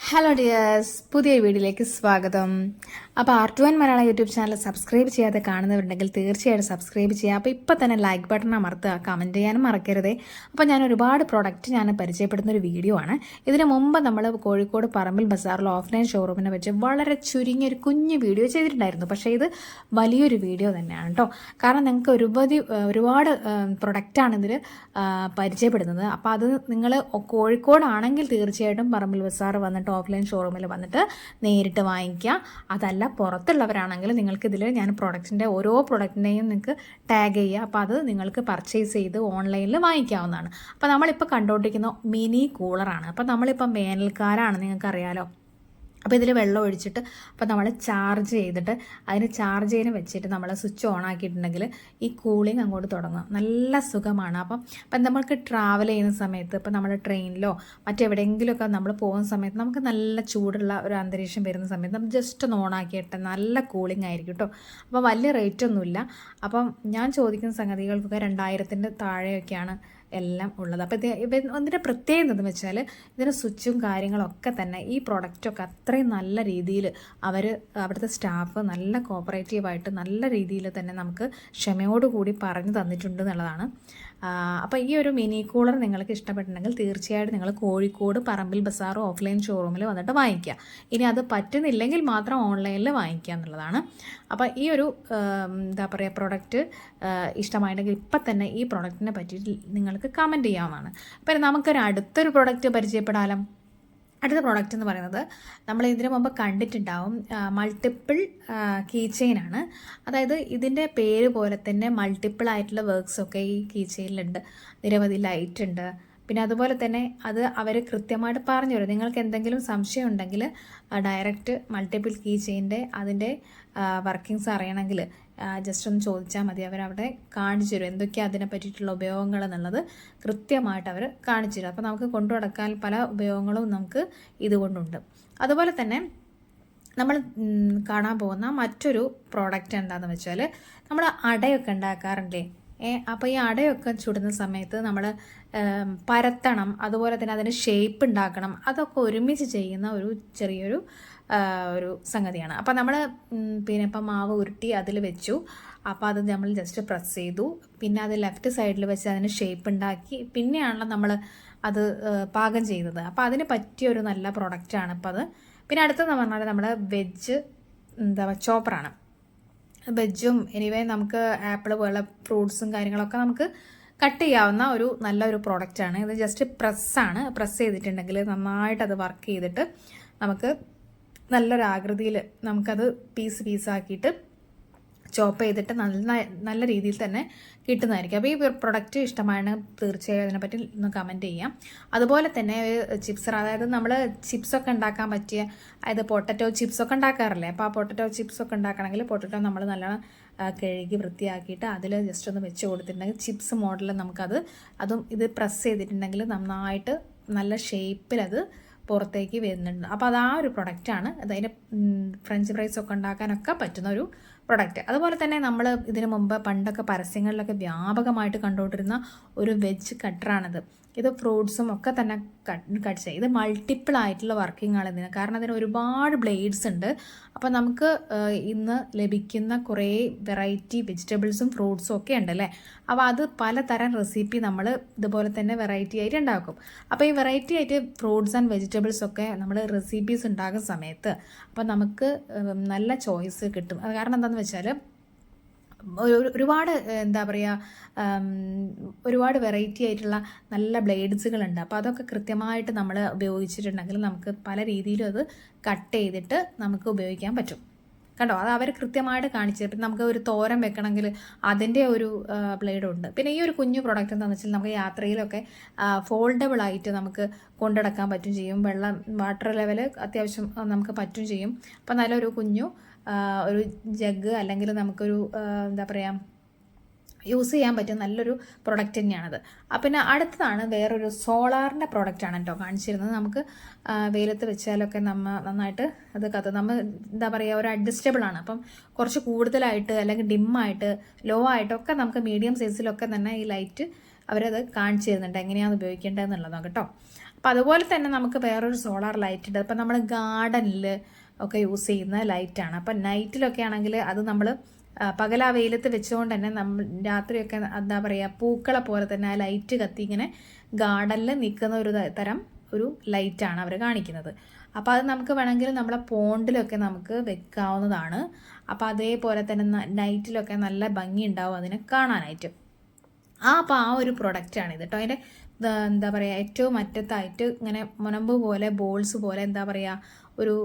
Hello dears, പുതിയ വീഡിയോയിലേക്ക് സ്വാഗതം. അപ്പോൾ R2N Malayalam YouTube channel subscribe ചെയ്യാതെ കാണുന്നവരുണ്ടെങ്കിൽ തീർച്ചയായിട്ടും സബ്സ്ക്രൈബ് ചെയ്യുക. അപ്പോൾ ഇപ്പോൾ തന്നെ ലൈക്ക് ബട്ടൺ അമർത്തുക, കമൻറ്റ് ചെയ്യാനും മറക്കരുതേ. അപ്പോൾ ഞാൻ ഒരുപാട് പ്രോഡക്റ്റ് പരിചയപ്പെടുന്ന ഒരു വീഡിയോ ആണ്. ഇതിന് മുമ്പ് നമ്മൾ കോഴിക്കോട് പറമ്പിൽ ബസാറിൽ ഓഫ്ലൈൻ ഷോറൂമിനെ വെച്ച് വളരെ ചുരുങ്ങിയൊരു കുഞ്ഞു വീഡിയോ ചെയ്തിട്ടുണ്ടായിരുന്നു. പക്ഷേ ഇത് വലിയൊരു വീഡിയോ തന്നെയാണ് കേട്ടോ. കാരണം നിങ്ങൾക്ക് ഒരുപാട് പ്രൊഡക്റ്റാണ് ഇതിൽ പരിചയപ്പെടുന്നത്. അപ്പോൾ അത് നിങ്ങൾ കോഴിക്കോടാണെങ്കിൽ തീർച്ചയായിട്ടും പറമ്പിൽ ബസാർ വന്നിട്ട് ഓഫ്ലൈൻ ഷോറൂമിൽ വന്നിട്ട് നേരിട്ട് വാങ്ങിക്കുക. അതല്ല പുറത്തുള്ളവരാണെങ്കിൽ നിങ്ങൾക്ക് ഇതിൽ ഞാൻ ഓരോ പ്രൊഡക്റ്റിൻ്റെയും നിങ്ങൾക്ക് ടാഗ് ചെയ്യുക. അപ്പോൾ അത് നിങ്ങൾക്ക് പർച്ചേസ് ചെയ്ത് ഓൺലൈനിൽ വാങ്ങിക്കാവുന്നതാണ്. അപ്പോൾ നമ്മളിപ്പോൾ കണ്ടുകൊണ്ടിരിക്കുന്ന മിനി കൂളറാണ്. അപ്പോൾ നമ്മളിപ്പോൾ വേനൽക്കാലമാണ്, നിങ്ങൾക്കറിയാലോ. അപ്പോൾ ഇതിൽ വെള്ളം ഒഴിച്ചിട്ട് അപ്പോൾ നമ്മൾ ചാർജ് ചെയ്തിട്ട് അതിന് ചാർജ് ചെയ്യാൻ വെച്ചിട്ട് നമ്മൾ സ്വിച്ച് ഓൺ ആക്കിയിട്ടുണ്ടെങ്കിൽ ഈ കൂളിംഗ് അങ്ങോട്ട് തുടങ്ങും. നല്ല സുഖമാണ്. അപ്പം നമ്മൾക്ക് ട്രാവൽ ചെയ്യുന്ന സമയത്ത് ഇപ്പോൾ നമ്മൾ ട്രെയിനിലോ മറ്റെവിടെയെങ്കിലുമൊക്കെ നമ്മൾ പോകുന്ന സമയത്ത് നമുക്ക് നല്ല ചൂടുള്ള ഒരു അന്തരീക്ഷം വരുന്ന സമയത്ത് നമ്മൾ ജസ്റ്റ് ഒന്ന് ഓൺ ആക്കിയിട്ട് നല്ല കൂളിംഗ് ആയിരിക്കും കേട്ടോ. അപ്പോൾ വലിയ റേറ്റ് ഒന്നുമില്ല. അപ്പം ഞാൻ ചോദിക്കുന്ന സംഗതികൾക്കൊക്കെ 2000-ൻ്റെ താഴെയൊക്കെയാണ് എല്ലാം ഉള്ളത്. അപ്പോൾ ഇതിൻ്റെ പ്രത്യേകത എന്താണെന്ന് വെച്ചാൽ ഇതിന് സ്വിച്ചും കാര്യങ്ങളൊക്കെ തന്നെ ഈ പ്രൊഡക്റ്റൊക്കെ അത്രയും നല്ല രീതിയിൽ അവിടുത്തെ സ്റ്റാഫ് നല്ല കോപ്പറേറ്റീവായിട്ട് നല്ല രീതിയിൽ തന്നെ നമുക്ക് ക്ഷമയോടുകൂടി പറഞ്ഞു തന്നിട്ടുണ്ട് എന്നുള്ളതാണ്. അപ്പോൾ ഈ ഒരു മിനി കൂളർ നിങ്ങൾക്ക് ഇഷ്ടപ്പെട്ടിട്ടുണ്ടെങ്കിൽ തീർച്ചയായിട്ടും നിങ്ങൾ കോഴിക്കോട് പറമ്പിൽ ബസാർ ഓഫ്ലൈൻ ഷോറൂമിൽ വന്നിട്ട് വാങ്ങിക്കുക. ഇനി അത് പറ്റുന്നില്ലെങ്കിൽ മാത്രം ഓൺലൈനിൽ വാങ്ങിക്കുക എന്നുള്ളതാണ്. അപ്പോൾ ഈ ഒരു പ്രൊഡക്റ്റ് ഇഷ്ടമായിട്ടുണ്ടെങ്കിൽ ഇപ്പം തന്നെ ഈ പ്രൊഡക്റ്റിനെ പറ്റിയിട്ട് നിങ്ങൾക്ക് കമൻറ്റ് ചെയ്യാവുന്നതാണ്. അപ്പോൾ നമുക്കൊരു അടുത്തൊരു പ്രൊഡക്റ്റ് പരിചയപ്പെടാലും. അടുത്ത പ്രോഡക്റ്റ് എന്ന് പറയുന്നത് നമ്മൾ ഇതിനു മുമ്പ് കണ്ടിട്ടുണ്ടാവും, മൾട്ടിപ്പിൾ കീ ചെയിനാണ്. അതായത് ഇതിൻ്റെ പേര് പോലെ തന്നെ മൾട്ടിപ്പിൾ ആയിട്ടുള്ള വർക്ക്സൊക്കെ ഈ കീ ചെയിനിലുണ്ട്. നിരവധി ലൈറ്റ് ഉണ്ട്. പിന്നെ അതുപോലെ തന്നെ അത് അവർ കൃത്യമായിട്ട് പറഞ്ഞു തരും. നിങ്ങൾക്ക് എന്തെങ്കിലും സംശയം ഉണ്ടെങ്കിൽ ഡയറക്റ്റ് മൾട്ടിപ്പിൾ കീ ചെയിൻ്റെ അതിൻ്റെ വർക്കിങ്സ് അറിയണമെങ്കിൽ ജസ്റ്റ് ഒന്ന് ചോദിച്ചാൽ മതി. അവരവിടെ കാണിച്ചു തരും എന്തൊക്കെയാണ് അതിനെ പറ്റിയിട്ടുള്ള ഉപയോഗങ്ങൾ എന്നുള്ളത് കൃത്യമായിട്ട് അവർ കാണിച്ചു തരും. അപ്പോൾ നമുക്ക് കൊണ്ടു നടക്കാൻ പല ഉപയോഗങ്ങളും നമുക്ക് ഇതുകൊണ്ടുണ്ട്. അതുപോലെ തന്നെ നമ്മൾ കാണാൻ പോകുന്ന മറ്റൊരു പ്രോഡക്റ്റ് എന്താണെന്ന് വെച്ചാൽ നമ്മൾ അടയൊക്കെ ഉണ്ടാക്കാറുണ്ടേ. അപ്പോൾ ഈ അടയൊക്കെ ചുടുന്ന സമയത്ത് നമ്മൾ പരത്തണം, അതുപോലെ തന്നെ അതിന് ഷേപ്പ് ഉണ്ടാക്കണം. അതൊക്കെ ഒരുമിച്ച് ചെയ്യുന്ന ഒരു ചെറിയൊരു ഒരു സംഗതിയാണ്. അപ്പോൾ നമ്മൾ ഇപ്പം മാവ് ഉരുട്ടി അതിൽ വെച്ചു. അപ്പോൾ അത് നമ്മൾ ജസ്റ്റ് പ്രസ് ചെയ്തു. പിന്നെ അത് ലെഫ്റ്റ് സൈഡിൽ വെച്ച് അതിന് ഷേപ്പ് ഉണ്ടാക്കി പിന്നെയാണല്ലോ നമ്മൾ അത് പാകം ചെയ്തത്. അപ്പോൾ അതിന് പറ്റിയൊരു നല്ല പ്രൊഡക്റ്റാണ് ഇപ്പോൾ അത്. പിന്നെ അടുത്തെന്ന് പറഞ്ഞാൽ നമ്മുടെ വെജ് ചോപ്പറാണ്. വെജും എനിവേ നമുക്ക് ആപ്പിൾ പോലുള്ള ഫ്രൂട്ട്സും കാര്യങ്ങളൊക്കെ നമുക്ക് കട്ട് ചെയ്യാവുന്ന ഒരു നല്ലൊരു പ്രോഡക്റ്റാണ് ഇത്. ജസ്റ്റ് പ്രസ്സാണ്. പ്രസ് ചെയ്തിട്ടുണ്ടെങ്കിൽ നന്നായിട്ട് അത് വർക്ക് ചെയ്തിട്ട് നമുക്ക് നല്ലൊരു ആകൃതിയിൽ നമുക്കത് പീസാക്കിയിട്ട് ചോപ്പ് ചെയ്തിട്ട് നല്ല രീതിയിൽ തന്നെ കിട്ടുന്നതായിരിക്കും. അപ്പോൾ ഈ പ്രൊഡക്റ്റ് ഇഷ്ടമാണ് തീർച്ചയായും അതിനെപ്പറ്റി ഒന്ന് കമൻറ്റ് ചെയ്യാം. അതുപോലെ തന്നെ ചിപ്സർ, അതായത് നമ്മൾ ചിപ്സൊക്കെ ഉണ്ടാക്കാൻ പറ്റിയ, അതായത് പൊട്ടറ്റോ ചിപ്സൊക്കെ ഉണ്ടാക്കാറില്ലേ. അപ്പോൾ ആ പൊട്ടറ്റോ ചിപ്സൊക്കെ ഉണ്ടാക്കണമെങ്കിൽ പൊട്ടറ്റോ നമ്മൾ നല്ല കഴുകി വൃത്തിയാക്കിയിട്ട് അതിൽ ജസ്റ്റ് ഒന്ന് വെച്ച് കൊടുത്തിട്ടുണ്ടെങ്കിൽ ചിപ്സ് മോഡൽ അതും ഇത് പ്രസ് ചെയ്തിട്ടുണ്ടെങ്കിൽ നന്നായിട്ട് നല്ല ഷേപ്പിൽ അത് പുറത്തേക്ക് വരുന്നുണ്ട്. അപ്പോൾ അത് ആ ഒരു പ്രൊഡക്റ്റാണ്. അതിന് ഫ്രഞ്ച് ഫ്രൈസ് ഒക്കെ ഉണ്ടാക്കാനൊക്കെ പറ്റുന്ന ഒരു പ്രൊഡക്റ്റ്. അതുപോലെ തന്നെ നമ്മൾ ഇതിനു മുമ്പ് പണ്ടൊക്കെ പരസ്യങ്ങളിലൊക്കെ വ്യാപകമായിട്ട് കണ്ടുകൊണ്ടിരുന്ന ഒരു വെജ് കട്ടറാണിത്. ഇത് ഫ്രൂട്ട്സും ഒക്കെ തന്നെ കട്ട് ചെയ്യും. ഇത് മൾട്ടിപ്പിൾ ആയിട്ടുള്ള വർക്കിംഗ് ആണ് ഇതിന്. കാരണം അതിന് ഒരുപാട് ബ്ലേഡ്സ് ഉണ്ട്. അപ്പോൾ നമുക്ക് ഇന്ന് ലഭിക്കുന്ന കുറേ വെറൈറ്റി വെജിറ്റബിൾസും ഫ്രൂട്ട്സും ഒക്കെ ഉണ്ടല്ലേ. അപ്പോൾ അത് പലതരം റെസിപ്പി നമ്മൾ ഇതുപോലെ തന്നെ വെറൈറ്റി ആയിട്ട് ഉണ്ടാക്കും. അപ്പോൾ ഈ വെറൈറ്റി ആയിട്ട് ഫ്രൂട്ട്സ് ആൻഡ് വെജിറ്റബിൾസ് ഒക്കെ നമ്മൾ റെസിപ്പീസ് ഉണ്ടാക്കുന്ന സമയത്ത് അപ്പോൾ നമുക്ക് നല്ല ചോയ്സ് കിട്ടും. കാരണം എന്താണെന്ന് വെച്ചാൽ ഒരുപാട് ഒരുപാട് വെറൈറ്റി ആയിട്ടുള്ള നല്ല ബ്ലേഡ്സുകളുണ്ട്. അപ്പോൾ അതൊക്കെ കൃത്യമായിട്ട് നമ്മൾ ഉപയോഗിച്ചിട്ടുണ്ടെങ്കിൽ നമുക്ക് പല രീതിയിലും അത് കട്ട് ചെയ്തിട്ട് നമുക്ക് ഉപയോഗിക്കാൻ പറ്റും. കണ്ടോ, അത് അവർ കൃത്യമായിട്ട് കാണിച്ചു. പിന്നെ നമുക്ക് ഒരു തോരൻ വെക്കണമെങ്കിൽ അതിൻ്റെ ഒരു ബ്ലേഡുണ്ട്. പിന്നെ ഈ ഒരു കുഞ്ഞു പ്രോഡക്റ്റ് എന്താണെന്ന് വെച്ചാൽ നമുക്ക് യാത്രയിലൊക്കെ ഫോൾഡബിൾ ആയിട്ട് നമുക്ക് കൊണ്ടുനടക്കാൻ പറ്റും ചെയ്യും. വാട്ടർ ലെവൽ അത്യാവശ്യം നമുക്ക് പറ്റും ചെയ്യും. അപ്പോൾ നല്ലൊരു കുഞ്ഞു ഒരു ജഗ് അല്ലെങ്കിൽ നമുക്കൊരു യൂസ് ചെയ്യാൻ പറ്റും നല്ലൊരു പ്രൊഡക്റ്റ് തന്നെയാണത്. പിന്നെ അടുത്തതാണ് വേറൊരു സോളാറിൻ്റെ പ്രോഡക്റ്റാണ് കേട്ടോ കാണിച്ചിരുന്നത്. നമുക്ക് വെയിലത്ത് വെച്ചാലൊക്കെ നന്നായിട്ട് അത് നമ്മൾ ഒരു അഡ്ജസ്റ്റബിൾ ആണ്. അപ്പം കുറച്ച് കൂടുതലായിട്ട് അല്ലെങ്കിൽ ഡിമ്മായിട്ട് ലോ ആയിട്ടൊക്കെ നമുക്ക് മീഡിയം സൈസിലൊക്കെ തന്നെ ഈ ലൈറ്റ് അവരത് കാണിച്ചു തരുന്നുണ്ട് എങ്ങനെയാണ് ഉപയോഗിക്കേണ്ടതെന്നുള്ളതാണ് കേട്ടോ. അപ്പോൾ അതുപോലെ തന്നെ നമുക്ക് വേറൊരു സോളാർ ലൈറ്റ് ഉണ്ട്. അപ്പോൾ നമ്മൾ ഗാർഡനിൽ ഒക്കെ യൂസ് ചെയ്യുന്ന ലൈറ്റാണ്. അപ്പം നൈറ്റിലൊക്കെ ആണെങ്കിൽ അത് നമ്മൾ പകലാ വെയിലത്ത് വെച്ചുകൊണ്ട് തന്നെ നമ്മൾ രാത്രിയൊക്കെ എന്താ പറയുക പൂക്കളെ പോലെ തന്നെ ആ ലൈറ്റ് കത്തി ഇങ്ങനെ ഗാർഡനിൽ നിൽക്കുന്ന ഒരു തരം ഒരു ലൈറ്റാണ് അവർ കാണിക്കുന്നത്. അപ്പോൾ അത് നമുക്ക് വേണമെങ്കിൽ നമ്മളെ പോണ്ടിലൊക്കെ നമുക്ക് വെക്കാവുന്നതാണ്. അപ്പോൾ അതേപോലെ തന്നെ നൈറ്റിലൊക്കെ നല്ല ഭംഗി ഉണ്ടാവും അതിനെ കാണാനായിട്ട്. അപ്പോൾ ആ ഒരു പ്രൊഡക്റ്റാണ് ഇത് കേട്ടോ. അതിൻ്റെ എന്താ പറയുക ഏറ്റവും അറ്റത്തായിട്ട് ഇങ്ങനെ മുനമ്പ് പോലെ ബോൾസ് പോലെ എന്താ പറയുക ഒരു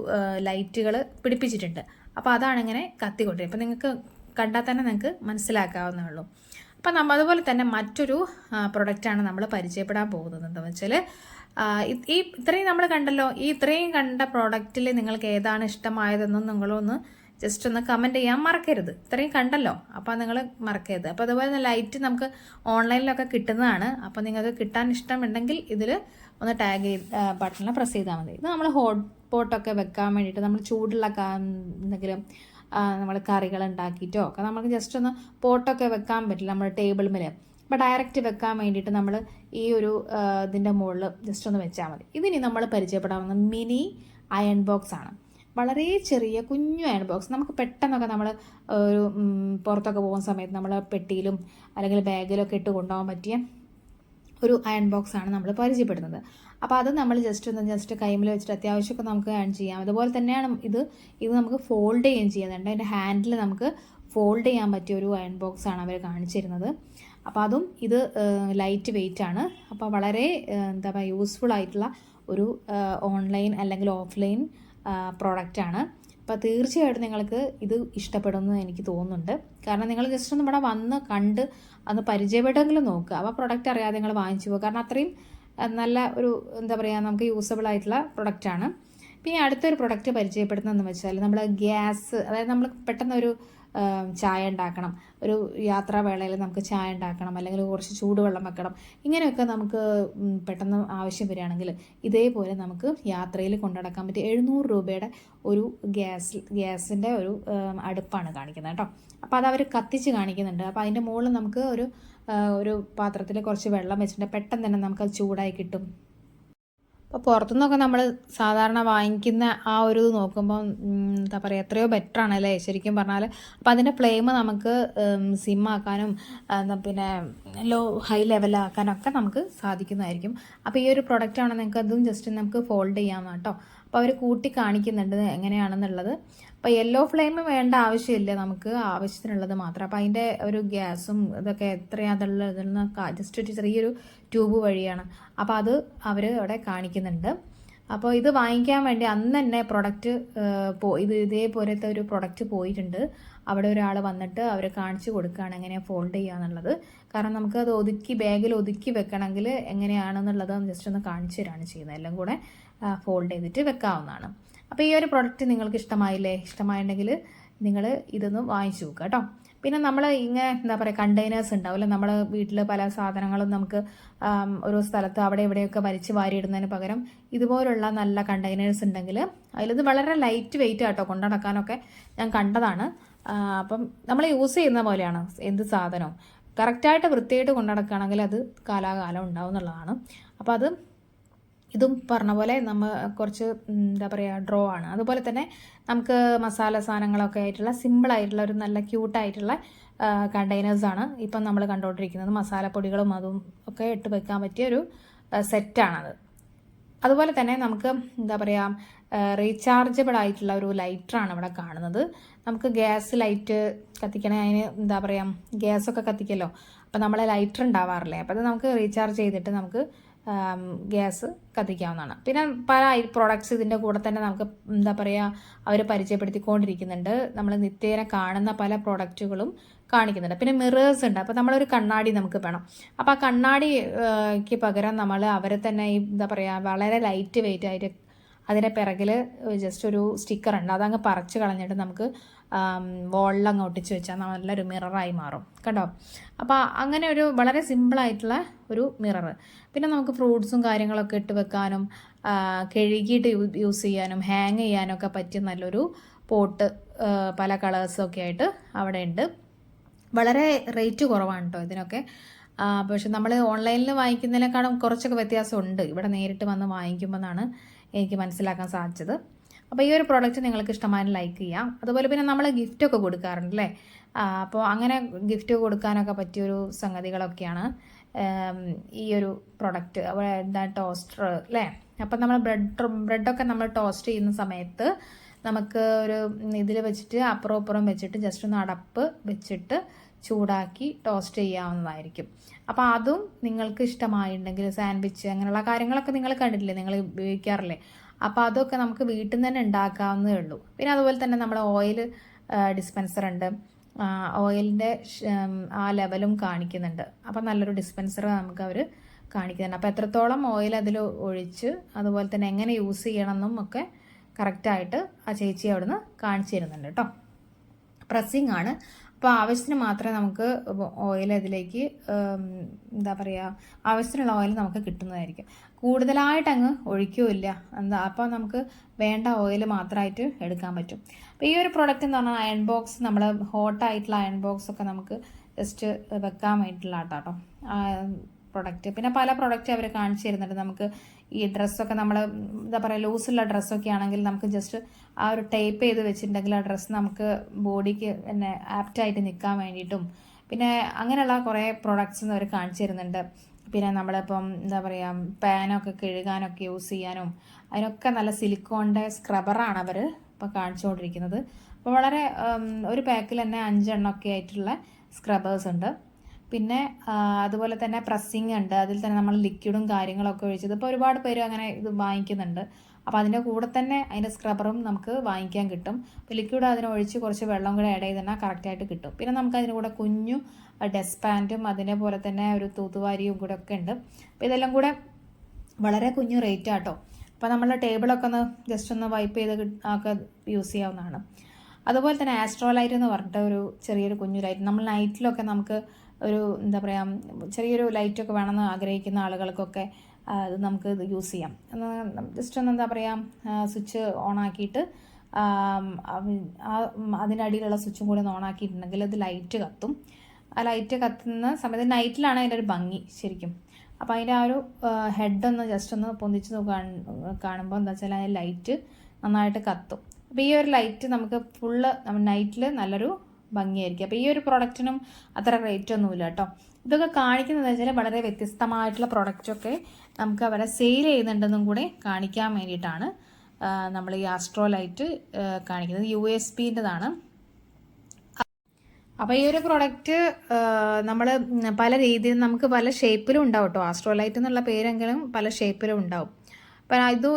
ലൈറ്റുകൾ പിടിപ്പിച്ചിട്ടുണ്ട്. അപ്പോൾ അതാണ് ഇങ്ങനെ കത്തിക്കൊണ്ടിരിക്കുന്നത്. അപ്പോൾ നിങ്ങൾക്ക് കണ്ടാൽ തന്നെ നിങ്ങൾക്ക് മനസ്സിലാക്കാവുന്നേ ഉള്ളൂ. അപ്പം അതുപോലെ തന്നെ മറ്റൊരു പ്രൊഡക്റ്റാണ് നമ്മൾ പരിചയപ്പെടാൻ പോകുന്നത്. എന്താണെന്ന് വെച്ചാൽ ഈ ഇത്രയും നമ്മൾ കണ്ടല്ലോ, ഈ ഇത്രയും കണ്ട പ്രോഡക്റ്റിൽ നിങ്ങൾക്ക് ഏതാണ് ഇഷ്ടമായതെന്നും നിങ്ങളൊന്ന് ജസ്റ്റ് ഒന്ന് കമൻറ്റ് ചെയ്യാൻ മറക്കരുത്. ഇത്രയും കണ്ടല്ലോ, അപ്പോൾ നിങ്ങൾ മറക്കരുത്. അപ്പോൾ അതുപോലെ തന്നെ ലൈറ്റ് നമുക്ക് ഓൺലൈനിലൊക്കെ കിട്ടുന്നതാണ്. അപ്പോൾ നിങ്ങൾക്ക് കിട്ടാൻ ഇഷ്ടമുണ്ടെങ്കിൽ ഇതിൽ ഒന്ന് ടാഗ് ചെയ്ത് ബട്ടണിൽ പ്രസ് ചെയ്താൽ മതി. ഇത് നമ്മൾ ഹോട്ട് പോട്ടൊക്കെ വെക്കാൻ വേണ്ടിയിട്ട് നമ്മൾ ചൂടുള്ള എന്തെങ്കിലും നമ്മൾ കറികൾ ഉണ്ടാക്കിയിട്ടോ ഒക്കെ നമുക്ക് ജസ്റ്റ് ഒന്ന് പോട്ടൊക്കെ വെക്കാൻ പറ്റില്ല നമ്മൾ ടേബിൾ മേൽ. അപ്പോൾ ഡയറക്റ്റ് വെക്കാൻ വേണ്ടിയിട്ട് നമ്മൾ ഈ ഒരു ഇതിൻ്റെ മുകളിൽ ജസ്റ്റ് ഒന്ന് വെച്ചാൽ മതി. ഇതിനി നമ്മൾ പരിചയപ്പെടാവുന്ന മിനി അയൺ ബോക്സ് ആണ്. വളരെ ചെറിയ കുഞ്ഞു അയൺ ബോക്സ്. നമുക്ക് പെട്ടെന്നൊക്കെ നമ്മൾ ഒരു പുറത്തൊക്കെ പോകുന്ന സമയത്ത് നമ്മൾ പെട്ടിയിലും അല്ലെങ്കിൽ ബാഗിലൊക്കെ ഇട്ട് കൊണ്ടുപോകാൻ പറ്റിയ ഒരു അയൺ ബോക്സ് ആണ് നമ്മൾ പരിചയപ്പെടുന്നത്. അപ്പോൾ അത് നമ്മൾ ജസ്റ്റ് കൈമിൽ വെച്ചിട്ട് അത്യാവശ്യമൊക്കെ നമുക്ക് ഏൺ ചെയ്യാം. അതുപോലെ തന്നെയാണ് ഇത് നമുക്ക് ഫോൾഡ് ചെയ്യുകയും ചെയ്യുന്നുണ്ട്. അതിൻ്റെ ഹാൻഡിൽ നമുക്ക് ഫോൾഡ് ചെയ്യാൻ പറ്റിയ ഒരു അയൺ ബോക്സ് ആണ് അവർ കാണിച്ചിരുന്നത്. അപ്പോൾ അതും ഇത് ലൈറ്റ് വെയിറ്റ് ആണ്. അപ്പോൾ വളരെ എന്താ പറയുക യൂസ്ഫുൾ ആയിട്ടുള്ള ഒരു ഓൺലൈൻ അല്ലെങ്കിൽ ഓഫ്ലൈൻ പ്രോഡക്റ്റാണ്. അപ്പോൾ തീർച്ചയായിട്ടും നിങ്ങൾക്ക് ഇത് ഇഷ്ടപ്പെടുമെന്ന് എനിക്ക് തോന്നുന്നുണ്ട്. കാരണം നിങ്ങൾ ജസ്റ്റ് ഒന്ന് ഇവിടെ വന്ന് കണ്ട് അന്ന് പരിചയപ്പെട്ടെങ്കിലും നോക്കുക. അപ്പോൾ പ്രൊഡക്റ്റ് അറിയാതെ നിങ്ങൾ വാങ്ങിച്ചു പോകുക. കാരണം അത്രയും നല്ല ഒരു എന്താ പറയുക നമുക്ക് യൂസബിൾ ആയിട്ടുള്ള പ്രൊഡക്റ്റാണ്. പിന്നെ അടുത്തൊരു പ്രൊഡക്റ്റ് പരിചയപ്പെടുന്നതെന്ന് വെച്ചാൽ നമ്മൾ ഗ്യാസ്, അതായത് നമ്മൾ പെട്ടെന്ന് ഒരു ചായ ഉണ്ടാക്കണം, ഒരു യാത്രാവേളയിൽ നമുക്ക് ചായ ഉണ്ടാക്കണം, അല്ലെങ്കിൽ കുറച്ച് ചൂടുവെള്ളം വെക്കണം, ഇങ്ങനെയൊക്കെ നമുക്ക് പെട്ടെന്ന് ആവശ്യം വരികയാണെങ്കിൽ ഇതേപോലെ നമുക്ക് യാത്രയിൽ കൊണ്ടുനടക്കാൻ പറ്റിയ 700 രൂപയുടെ ഒരു ഗ്യാസിൻ്റെ ഒരു അടുപ്പാണ് കാണിക്കുന്നത് കേട്ടോ. അപ്പോൾ അത് അവർ കത്തിച്ച് കാണിക്കുന്നുണ്ട്. അപ്പോൾ അതിൻ്റെ മുകളിൽ നമുക്ക് ഒരു പാത്രത്തിൽ കുറച്ച് വെള്ളം വെച്ചിട്ട് പെട്ടെന്ന് തന്നെ നമുക്കത് ചൂടായി കിട്ടും. അപ്പോൾ പുറത്തുനിന്നൊക്കെ നമ്മൾ സാധാരണ വാങ്ങിക്കുന്ന ആ ഒരു ഇത് നോക്കുമ്പോൾ എന്താ പറയുക എത്രയോ ബെറ്റർ ആണല്ലേ ശരിക്കും പറഞ്ഞാൽ. അപ്പോൾ അതിൻ്റെ ഫ്ലെയിം നമുക്ക് സിമ്മാക്കാനും പിന്നെ ഹൈ ലെവലാക്കാനൊക്കെ നമുക്ക് സാധിക്കുന്നതായിരിക്കും. അപ്പോൾ ഈ ഒരു പ്രൊഡക്റ്റാണ് നിങ്ങൾക്ക് അതും ജസ്റ്റ് നമുക്ക് ഫോൾഡ് ചെയ്യാം കേട്ടോ. അപ്പോൾ അവർ കൂട്ടി കാണിക്കുന്നുണ്ട് എങ്ങനെയാണെന്നുള്ളത്. അപ്പോൾ യെല്ലോ ഫ്ലെയിം വേണ്ട ആവശ്യമില്ല, നമുക്ക് ആവശ്യത്തിനുള്ളത് മാത്രം. അപ്പോൾ അതിൻ്റെ ഒരു ഗ്യാസും ഇതൊക്കെ എത്രയാണ് അതുള്ളത് ഇതിൽ നിന്ന് ജസ്റ്റ് ഒരു ചെറിയൊരു ട്യൂബ് വഴിയാണ്. അപ്പോൾ അത് അവർ അവിടെ കാണിക്കുന്നുണ്ട്. അപ്പോൾ ഇത് വാങ്ങിക്കാൻ വേണ്ടി അന്ന് തന്നെ പ്രൊഡക്റ്റ് ഇതേപോലത്തെ ഒരു പ്രൊഡക്റ്റ് പോയിട്ടുണ്ട്. അവിടെ ഒരാൾ വന്നിട്ട് അവർ കാണിച്ചു കൊടുക്കുകയാണ് എങ്ങനെയാണ് ഫോൾഡ് ചെയ്യുക എന്നുള്ളത്. കാരണം നമുക്കത് ബാഗിൽ ഒതുക്കി വെക്കണമെങ്കിൽ എങ്ങനെയാണെന്നുള്ളത് ജസ്റ്റ് ഒന്ന് കാണിച്ചു തരാണ് ചെയ്യുന്നത്. എല്ലാം കൂടെ ഫോൾഡ് ചെയ്തിട്ട് വെക്കാവുന്നതാണ്. അപ്പോൾ ഈ ഒരു പ്രൊഡക്റ്റ് നിങ്ങൾക്ക് ഇഷ്ടമായില്ലേ? ഇഷ്ടമായിട്ടുണ്ടെങ്കിൽ നിങ്ങൾ ഇതൊന്ന് വാങ്ങിച്ചു നോക്കുക കേട്ടോ. പിന്നെ നമ്മൾ ഇങ്ങനെ എന്താ പറയുക കണ്ടെയ്നേഴ്സ് ഉണ്ടാവില്ല, നമ്മൾ വീട്ടിൽ പല സാധനങ്ങളും നമുക്ക് ഓരോ സ്ഥലത്ത് അവിടെ ഇവിടെയൊക്കെ വലിച്ച് വാരിയിടുന്നതിന് പകരം ഇതുപോലുള്ള നല്ല കണ്ടെയ്നേഴ്സ് ഉണ്ടെങ്കിൽ അതിലിത് വളരെ ലൈറ്റ് വെയിറ്റ് ആട്ടോ കൊണ്ടു നടക്കാനൊക്കെ ഞാൻ കണ്ടതാണ്. അപ്പം നമ്മൾ യൂസ് ചെയ്യുന്ന പോലെയാണ് എന്ത് സാധനവും. കറക്റ്റായിട്ട് വൃത്തിയായിട്ട് കൊണ്ടു നടക്കുകയാണെങ്കിൽ അത് കാലാകാലം ഉണ്ടാവും എന്നുള്ളതാണ്. അപ്പോൾ ഇതും പറഞ്ഞ പോലെ നമ്മൾ കുറച്ച് എന്താ പറയുക ഡ്രോ ആണ്. അതുപോലെ തന്നെ നമുക്ക് മസാല സാധനങ്ങളൊക്കെ ആയിട്ടുള്ള സിമ്പിളായിട്ടുള്ള ഒരു നല്ല ക്യൂട്ടായിട്ടുള്ള കണ്ടെയ്നേഴ്സാണ് ഇപ്പം നമ്മൾ കണ്ടുകൊണ്ടിരിക്കുന്നത്. മസാലപ്പൊടികളും അതും ഒക്കെ ഇട്ട് വെക്കാൻ പറ്റിയ ഒരു സെറ്റാണത്. അതുപോലെ തന്നെ നമുക്ക് എന്താ പറയുക റീചാർജബിൾ ആയിട്ടുള്ള ഒരു ലൈറ്ററാണ് ഇവിടെ കാണുന്നത്. നമുക്ക് ഗ്യാസ് ലൈറ്റ് കത്തിക്കണേ, അതിന് എന്താ പറയുക ഗ്യാസൊക്കെ കത്തിക്കല്ലോ, അപ്പോൾ നമ്മളെ ലൈറ്റർ ഉണ്ടാവാറില്ലേ, അപ്പോൾ അത് നമുക്ക് റീചാർജ് ചെയ്തിട്ട് നമുക്ക് ഗ്യാസ് കത്തിക്കാവുന്നതാണ്. പിന്നെ പല പ്രോഡക്ട്സ് ഇതിൻ്റെ കൂടെ തന്നെ നമുക്ക് എന്താ പറയുക അവർ പരിചയപ്പെടുത്തിക്കൊണ്ടിരിക്കുന്നുണ്ട്. നമ്മൾ നിത്യേന കാണുന്ന പല പ്രോഡക്റ്റുകളും കാണിക്കുന്നുണ്ട്. പിന്നെ മിറേഴ്സ് ഉണ്ട്. അപ്പോൾ നമ്മളൊരു കണ്ണാടി നമുക്ക് വേണം. അപ്പോൾ ആ കണ്ണാടിക്ക് പകരം നമ്മൾ അവരെ തന്നെ ഈ എന്താ പറയുക വളരെ ലൈറ്റ് വെയിറ്റ് ആയിട്ട് അതിൻ്റെ പിറകിൽ ജസ്റ്റ് ഒരു സ്റ്റിക്കർ ഉണ്ട്, അതങ്ങ് പറിച്ച് കളഞ്ഞിട്ട് നമുക്ക് വോളിലങ്ങ് ഒട്ടിച്ച് വെച്ചാൽ നല്ലൊരു മിററായി മാറും കേട്ടോ. അപ്പോൾ അങ്ങനെ ഒരു വളരെ സിമ്പിളായിട്ടുള്ള ഒരു മിറർ. പിന്നെ നമുക്ക് ഫ്രൂട്ട്സും കാര്യങ്ങളൊക്കെ ഇട്ട് വെക്കാനും കഴുകിയിട്ട് യൂസ് ചെയ്യാനും ഹാങ് ചെയ്യാനും ഒക്കെ പറ്റിയ നല്ലൊരു പോട്ട് പല കളേഴ്സൊക്കെ ആയിട്ട് അവിടെ ഉണ്ട്. വളരെ റേറ്റ് കുറവാണ് കേട്ടോ ഇതിനൊക്കെ. പക്ഷെ നമ്മൾ ഓൺലൈനിൽ വാങ്ങിക്കുന്നതിനേക്കാളും കുറച്ചൊക്കെ വ്യത്യാസമുണ്ട് ഇവിടെ നേരിട്ട് വന്ന് വാങ്ങിക്കുമ്പോൾ എന്നാണ് എനിക്ക് മനസ്സിലാക്കാൻ സാധിച്ചത്. അപ്പോൾ ഈ ഒരു പ്രോഡക്റ്റ് നിങ്ങൾക്ക് ഇഷ്ടമായി ലൈക്ക് ചെയ്യാം. അതുപോലെ പിന്നെ നമ്മൾ ഗിഫ്റ്റൊക്കെ കൊടുക്കാറുണ്ട് അല്ലേ? അപ്പോൾ അങ്ങനെ ഗിഫ്റ്റ് കൊടുക്കാനൊക്കെ പറ്റിയൊരു സംഗതികളൊക്കെയാണ് ഈ ഒരു പ്രൊഡക്റ്റ്. എന്താ ടോസ്റ്റർ അല്ലേ? അപ്പം നമ്മൾ ബ്രെഡൊക്കെ നമ്മൾ ടോസ്റ്റ് ചെയ്യുന്ന സമയത്ത് നമുക്ക് ഒരു ഇതിൽ വെച്ചിട്ട് അപ്പുറം വെച്ചിട്ട് ജസ്റ്റ് ഒന്ന് അടപ്പ് വെച്ചിട്ട് ചൂടാക്കി ടോസ്റ്റ് ചെയ്യാവുന്നതായിരിക്കും. അപ്പോൾ അതും നിങ്ങൾക്ക് ഇഷ്ടമായിട്ടുണ്ടെങ്കിൽ സാൻഡ്വിച്ച് അങ്ങനെയുള്ള കാര്യങ്ങളൊക്കെ നിങ്ങൾ കണ്ടിട്ടില്ലേ, നിങ്ങൾ ഉപയോഗിക്കാറില്ലേ? അപ്പോൾ അതൊക്കെ നമുക്ക് വീട്ടിൽ നിന്ന് തന്നെ ഉണ്ടാക്കാവുന്നതേ ഉള്ളൂ. പിന്നെ അതുപോലെ തന്നെ നമ്മൾ ഓയിൽ ഡിസ്പെൻസർ ഉണ്ട്. ഓയിലിൻ്റെ ആ ലെവലും കാണിക്കുന്നുണ്ട്. അപ്പം നല്ലൊരു ഡിസ്പെൻസർ നമുക്ക് അവർ കാണിക്കുന്നുണ്ട്. അപ്പോൾ എത്രത്തോളം ഓയിൽ അതിൽ ഒഴിച്ച് അതുപോലെ തന്നെ എങ്ങനെ യൂസ് ചെയ്യണമെന്നും ഒക്കെ കറക്റ്റായിട്ട് ആ ചേച്ചി അവിടുന്ന് കാണിച്ചു തരുന്നുണ്ട് കേട്ടോ. പ്രസ്സിങ് ആണ്. അപ്പോൾ ആവശ്യത്തിന് മാത്രമേ നമുക്ക് ഓയിൽ അതിലേക്ക് എന്താ പറയുക, ആവശ്യത്തിനുള്ള ഓയിൽ നമുക്ക് കിട്ടുന്നതായിരിക്കും. കൂടുതലായിട്ട് അങ്ങ് ഒഴിക്കുകയില്ല. അപ്പോൾ നമുക്ക് വേണ്ട ഓയിൽ മാത്രമായിട്ട് എടുക്കാൻ പറ്റും. അപ്പോൾ ഈ ഒരു പ്രോഡക്റ്റ് എന്ന് പറഞ്ഞാൽ അയൺ ബോക്സ്, നമ്മൾ ഹോട്ടായിട്ടുള്ള അയൺ ബോക്സ് ഒക്കെ നമുക്ക് ജസ്റ്റ് വെക്കാൻ വേണ്ടിയിട്ടുള്ള കേട്ടോ പ്രൊഡക്റ്റ്. പിന്നെ പല പ്രൊഡക്റ്റ് അവർ കാണിച്ചു തരുന്നുണ്ട്. നമുക്ക് ഈ ഡ്രസ്സൊക്കെ നമ്മൾ എന്താ പറയുക, ലൂസുള്ള ഡ്രസ്സൊക്കെ ആണെങ്കിൽ നമുക്ക് ജസ്റ്റ് ആ ഒരു ടേപ്പ് ചെയ്ത് വെച്ചിട്ടുണ്ടെങ്കിൽ ആ ഡ്രസ്സ് നമുക്ക് ബോഡിക്ക് പിന്നെ ആപ്റ്റായിട്ട് നിൽക്കാൻ വേണ്ടിയിട്ടും പിന്നെ അങ്ങനെയുള്ള കുറേ പ്രൊഡക്ട്സ് അവർ കാണിച്ചു തരുന്നുണ്ട്. പിന്നെ നമ്മളിപ്പം എന്താ പറയുക, പാനൊക്കെ കഴുകാനൊക്കെ യൂസ് ചെയ്യാനും അതിനൊക്കെ നല്ല സിലിക്കോണിൻ്റെ സ്ക്രബറാണ് അവർ ഇപ്പോൾ കാണിച്ചുകൊണ്ടിരിക്കുന്നത്. അപ്പോൾ വളരെ ഒരു പാക്കിൽ തന്നെ 5 എണ്ണമൊക്കെ ആയിട്ടുള്ള സ്ക്രബേഴ്സ് ഉണ്ട്. പിന്നെ അതുപോലെ തന്നെ പ്രസ്സിങ് ഉണ്ട്. അതിൽ തന്നെ നമ്മൾ ലിക്വിഡും കാര്യങ്ങളൊക്കെ ഒഴിച്ചത് ഇപ്പോൾ ഒരുപാട് പേര് അങ്ങനെ ഇത് വാങ്ങിക്കുന്നുണ്ട്. അപ്പോൾ അതിൻ്റെ കൂടെ തന്നെ അതിൻ്റെ സ്ക്രബറും നമുക്ക് വാങ്ങിക്കാൻ കിട്ടും. അപ്പോൾ ലിക്വിഡ് അതിനൊഴിച്ച് കുറച്ച് വെള്ളം കൂടെ ആഡ് ചെയ്ത് തന്നെ കറക്റ്റായിട്ട് കിട്ടും. പിന്നെ നമുക്ക് അതിൻ്റെ കൂടെ കുഞ്ഞു ഡസ്റ്റ് പാൻറ്റും അതേപോലെ തന്നെ ഒരു തൂത്തുവാരിയും കൂടെ ഒക്കെ ഉണ്ട്. അപ്പോൾ ഇതെല്ലാം കൂടെ വളരെ കുഞ്ഞു റേറ്റ് ആട്ടോ. അപ്പോൾ നമ്മൾ ടേബിളൊക്കെ ഒന്ന് ജസ്റ്റ് ഒന്ന് വൈപ്പ് ചെയ്ത് ഒക്കെ യൂസ് ചെയ്യാവുന്നതാണ്. അതുപോലെ തന്നെ ആസ്ട്രോലൈറ്റ് എന്ന് പറഞ്ഞിട്ട് ഒരു ചെറിയൊരു കുഞ്ഞു ലൈറ്റ്, നമ്മൾ നൈറ്റിലൊക്കെ നമുക്ക് ഒരു എന്താ പറയുക ചെറിയൊരു ലൈറ്റൊക്കെ വേണമെന്ന് ആഗ്രഹിക്കുന്ന ആളുകൾക്കൊക്കെ അത് നമുക്ക് യൂസ് ചെയ്യാം. ജസ്റ്റ് ഒന്ന് എന്താ പറയുക സ്വിച്ച് ഓണാക്കിയിട്ട് അതിൻ്റെ അടിയിലുള്ള സ്വിച്ചും കൂടെ ഒന്ന് ഓണാക്കിയിട്ടുണ്ടെങ്കിൽ അത് ലൈറ്റ് കത്തും. ആ ലൈറ്റ് കത്തുന്ന സമയത്ത് നൈറ്റിലാണ് അതിൻ്റെ ഒരു ഭംഗി ശരിക്കും. അപ്പോൾ അതിൻ്റെ ആ ഒരു ഹെഡൊന്ന് ജസ്റ്റ് ഒന്ന് പൊന്തിച്ച് കാണുമ്പോൾ എന്താ വെച്ചാൽ അതിൻ്റെ ലൈറ്റ് നന്നായിട്ട് കത്തും. അപ്പോൾ ഈ ഒരു ലൈറ്റ് നമുക്ക് ഫുള്ള് നൈറ്റിൽ നല്ലൊരു ഭംഗിയായിരിക്കും. അപ്പോൾ ഈ ഒരു പ്രൊഡക്റ്റിനും അത്ര റേറ്റ് ഒന്നുമില്ല കേട്ടോ. ഇതൊക്കെ കാണിക്കുന്നത് വെച്ചാൽ വളരെ വ്യത്യസ്തമായിട്ടുള്ള പ്രൊഡക്റ്റൊക്കെ നമുക്ക് അവരെ സെയിൽ ചെയ്യുന്നുണ്ടെന്നും കൂടെ കാണിക്കാൻ വേണ്ടിയിട്ടാണ് നമ്മൾ ഈ ആസ്ട്രോലൈറ്റ് കാണിക്കുന്നത്. USBൻ്റെതാണ്. അപ്പോൾ ഈ ഒരു പ്രൊഡക്റ്റ് നമ്മൾ പല രീതിയിൽ നമുക്ക് പല ഷേപ്പിലും ഉണ്ടാവും കേട്ടോ. ആസ്ട്രോലൈറ്റ് എന്നുള്ള പേരെങ്കിലും പല ഷേപ്പിലും ഉണ്ടാവും. അപ്പം ഇത്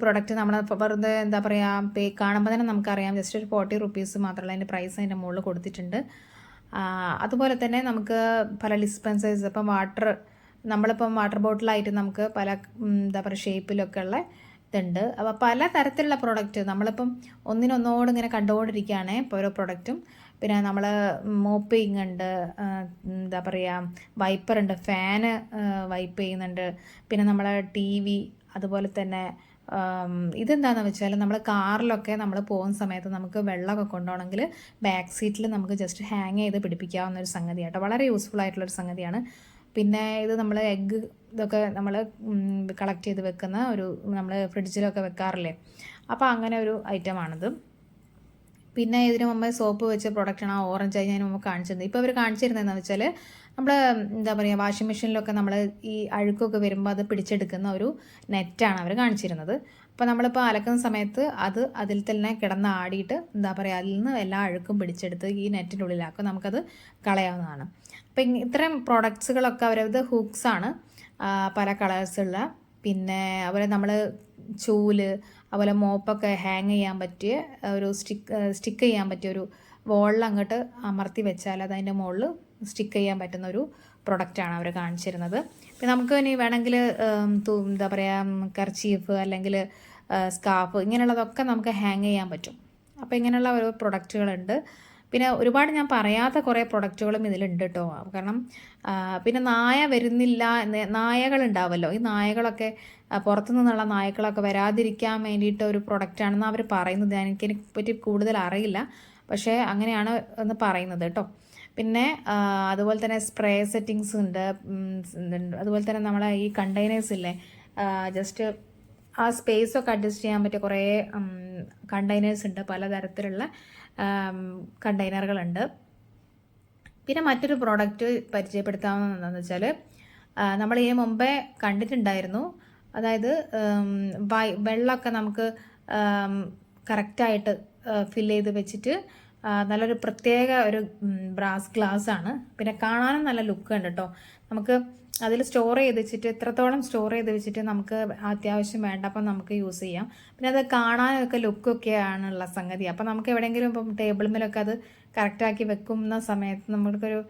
പ്രൊഡക്റ്റ് നമ്മൾ വെറുതെ എന്താ പറയുക കാണുമ്പോൾ തന്നെ നമുക്കറിയാം ജസ്റ്റ് ഒരു 40 റുപ്പീസ് മാത്രമല്ല അതിൻ്റെ പ്രൈസ് അതിൻ്റെ മുകളിൽ കൊടുത്തിട്ടുണ്ട്. അതുപോലെ തന്നെ നമുക്ക് പല ഡിസ്പെൻസേഴ്സ്, ഇപ്പം നമ്മളിപ്പം വാട്ടർ ബോട്ടിലായിട്ട് നമുക്ക് പല എന്താ പറയുക ഷേപ്പിലൊക്കെ ഉള്ള ഇതുണ്ട്. അപ്പോൾ പല തരത്തിലുള്ള പ്രൊഡക്റ്റ് നമ്മളിപ്പം ഒന്നിനൊന്നോട് ഇങ്ങനെ കണ്ടുകൊണ്ടിരിക്കുകയാണ് ഇപ്പോൾ ഓരോ പ്രൊഡക്റ്റും. പിന്നെ നമ്മൾ മോപ്പിങ് ഉണ്ട്, എന്താ പറയുക വൈപ്പർ ഉണ്ട്, ഫാന് വൈപ്പ് ചെയ്യുന്നുണ്ട്. പിന്നെ നമ്മളെ TV, അതുപോലെ തന്നെ ഇതെന്താണെന്ന് വെച്ചാൽ നമ്മൾ കാറിലൊക്കെ നമ്മൾ പോകുന്ന സമയത്ത് നമുക്ക് വെള്ളമൊക്കെ കൊണ്ടുപോകണമെങ്കിൽ ബാക്ക് സീറ്റിൽ നമുക്ക് ജസ്റ്റ് ഹാങ് ചെയ്ത് പിടിപ്പിക്കാവുന്ന ഒരു സംഗതിയാട്ടോ. വളരെ യൂസ്ഫുൾ ആയിട്ടുള്ളൊരു സംഗതിയാണ്. പിന്നെ ഇത് നമ്മൾ എഗ്ഗ് ഇതൊക്കെ നമ്മൾ കളക്ട് ചെയ്ത് വെക്കുന്ന ഒരു നമ്മൾ ഫ്രിഡ്ജിലൊക്കെ വെക്കാറില്ലേ, അപ്പോൾ അങ്ങനെ ഒരു ഐറ്റമാണിത്. പിന്നെ ഇതിന് മുമ്പ് സോപ്പ് വെച്ച പ്രൊഡക്റ്റാണ് ആ ഓറഞ്ച് ആയി ഞാൻ മുമ്പ് കാണിച്ചിരുന്നത്. ഇപ്പോൾ അവർ കാണിച്ചിരുന്നതെന്ന് വെച്ചാൽ നമ്മൾ എന്താ പറയുക വാഷിംഗ് മെഷീനിലൊക്കെ നമ്മൾ ഈ അഴുക്കൊക്കെ വരുമ്പോൾ അത് പിടിച്ചെടുക്കുന്ന ഒരു നെറ്റാണ് അവർ കാണിച്ചിരുന്നത്. അപ്പോൾ നമ്മളിപ്പോൾ അലക്കുന്ന സമയത്ത് അതിൽ തന്നെ കിടന്ന് ആടിയിട്ട് എന്താ പറയുക അതിൽ നിന്ന് എല്ലാ അഴുക്കും പിടിച്ചെടുത്ത് ഈ നെറ്റിൻ്റെ ഉള്ളിലാക്കും, നമുക്കത് കളയാവുന്നതാണ്. അപ്പം ഇത്തരം പ്രോഡക്ട്സുകളൊക്കെ അവരത് ഹുക്സാണ് പല കളേഴ്സുള്ള. പിന്നെ അതുപോലെ നമ്മൾ ചൂല് അതുപോലെ മോപ്പൊക്കെ ഹാങ് ചെയ്യാൻ പറ്റിയ ഒരു സ്റ്റിക്ക് ചെയ്യാൻ പറ്റിയ ഒരു വോളിൽ അങ്ങോട്ട് അമർത്തി വെച്ചാൽ അത് അതിൻ്റെ മുകളിൽ സ്റ്റിക്ക് ചെയ്യാൻ പറ്റുന്ന ഒരു പ്രൊഡക്റ്റാണ് അവർ കാണിച്ചിരുന്നത്. പിന്നെ നമുക്ക് ഇനി വേണമെങ്കിൽ എന്താ പറയുക കർച്ചീഫ് അല്ലെങ്കിൽ സ്കാർഫ് ഇങ്ങനെയുള്ളതൊക്കെ നമുക്ക് ഹാങ് ചെയ്യാൻ പറ്റും. അപ്പോൾ ഇങ്ങനെയുള്ള ഓരോ പ്രൊഡക്റ്റുകളുണ്ട്. പിന്നെ ഒരുപാട് ഞാൻ പറയാത്ത കുറേ പ്രൊഡക്റ്റുകളും ഇതിലുണ്ട് കേട്ടോ. കാരണം പിന്നെ നായകളുണ്ടാവുമല്ലോ, ഈ നായകളൊക്കെ പുറത്തു നിന്നുള്ള നായകളൊക്കെ വരാതിരിക്കാൻ വേണ്ടിയിട്ട് ഒരു പ്രൊഡക്റ്റാണെന്ന് അവർ പറയുന്നത്. എനിക്കതിനെ പറ്റി കൂടുതൽ അറിയില്ല, പക്ഷേ അങ്ങനെയാണ് എന്ന് പറയുന്നത് കേട്ടോ. പിന്നെ അതുപോലെ തന്നെ സ്പ്രേ സെറ്റിങ്സ് ഉണ്ട്. അതുപോലെ തന്നെ നമ്മളെ ഈ കണ്ടെയ്നേഴ്സ് ഇല്ലേ, ജസ്റ്റ് ആ സ്പേസൊക്കെ അഡ്ജസ്റ്റ് ചെയ്യാൻ പറ്റിയ കുറേ കണ്ടെയ്നേഴ്സ് ഉണ്ട്, പലതരത്തിലുള്ള കണ്ടെയ്നറുകളുണ്ട്. പിന്നെ മറ്റൊരു പ്രോഡക്റ്റ് പരിചയപ്പെടുത്താവുന്നത് എന്താണെന്ന് വെച്ചാൽ, നമ്മൾ ഈ മുമ്പേ കണ്ടിട്ടുണ്ടായിരുന്നു. അതായത് വെള്ളമൊക്കെ നമുക്ക് കറക്റ്റായിട്ട് ഫില്ല് ചെയ്ത് വെച്ചിട്ട് നല്ലൊരു പ്രത്യേക ഒരു ബ്രാസ് ഗ്ലാസ് ആണ്. പിന്നെ കാണാനും നല്ല ലുക്ക് ഉണ്ട് കേട്ടോ. നമുക്ക് അതിൽ സ്റ്റോർ ചെയ്ത് വെച്ചിട്ട് എത്രത്തോളം സ്റ്റോർ ചെയ്ത് വെച്ചിട്ട് നമുക്ക് അത്യാവശ്യം വേണ്ടപ്പം നമുക്ക് യൂസ് ചെയ്യാം. പിന്നെ അത് കാണാനൊക്കെ ലുക്കൊക്കെയാണുള്ള സംഗതി. അപ്പം നമുക്ക് എവിടെയെങ്കിലും ഇപ്പം ടേബിൾ മേലൊക്കെ അത് കറക്റ്റാക്കി വെക്കുന്ന സമയത്ത് നമുക്കൊരു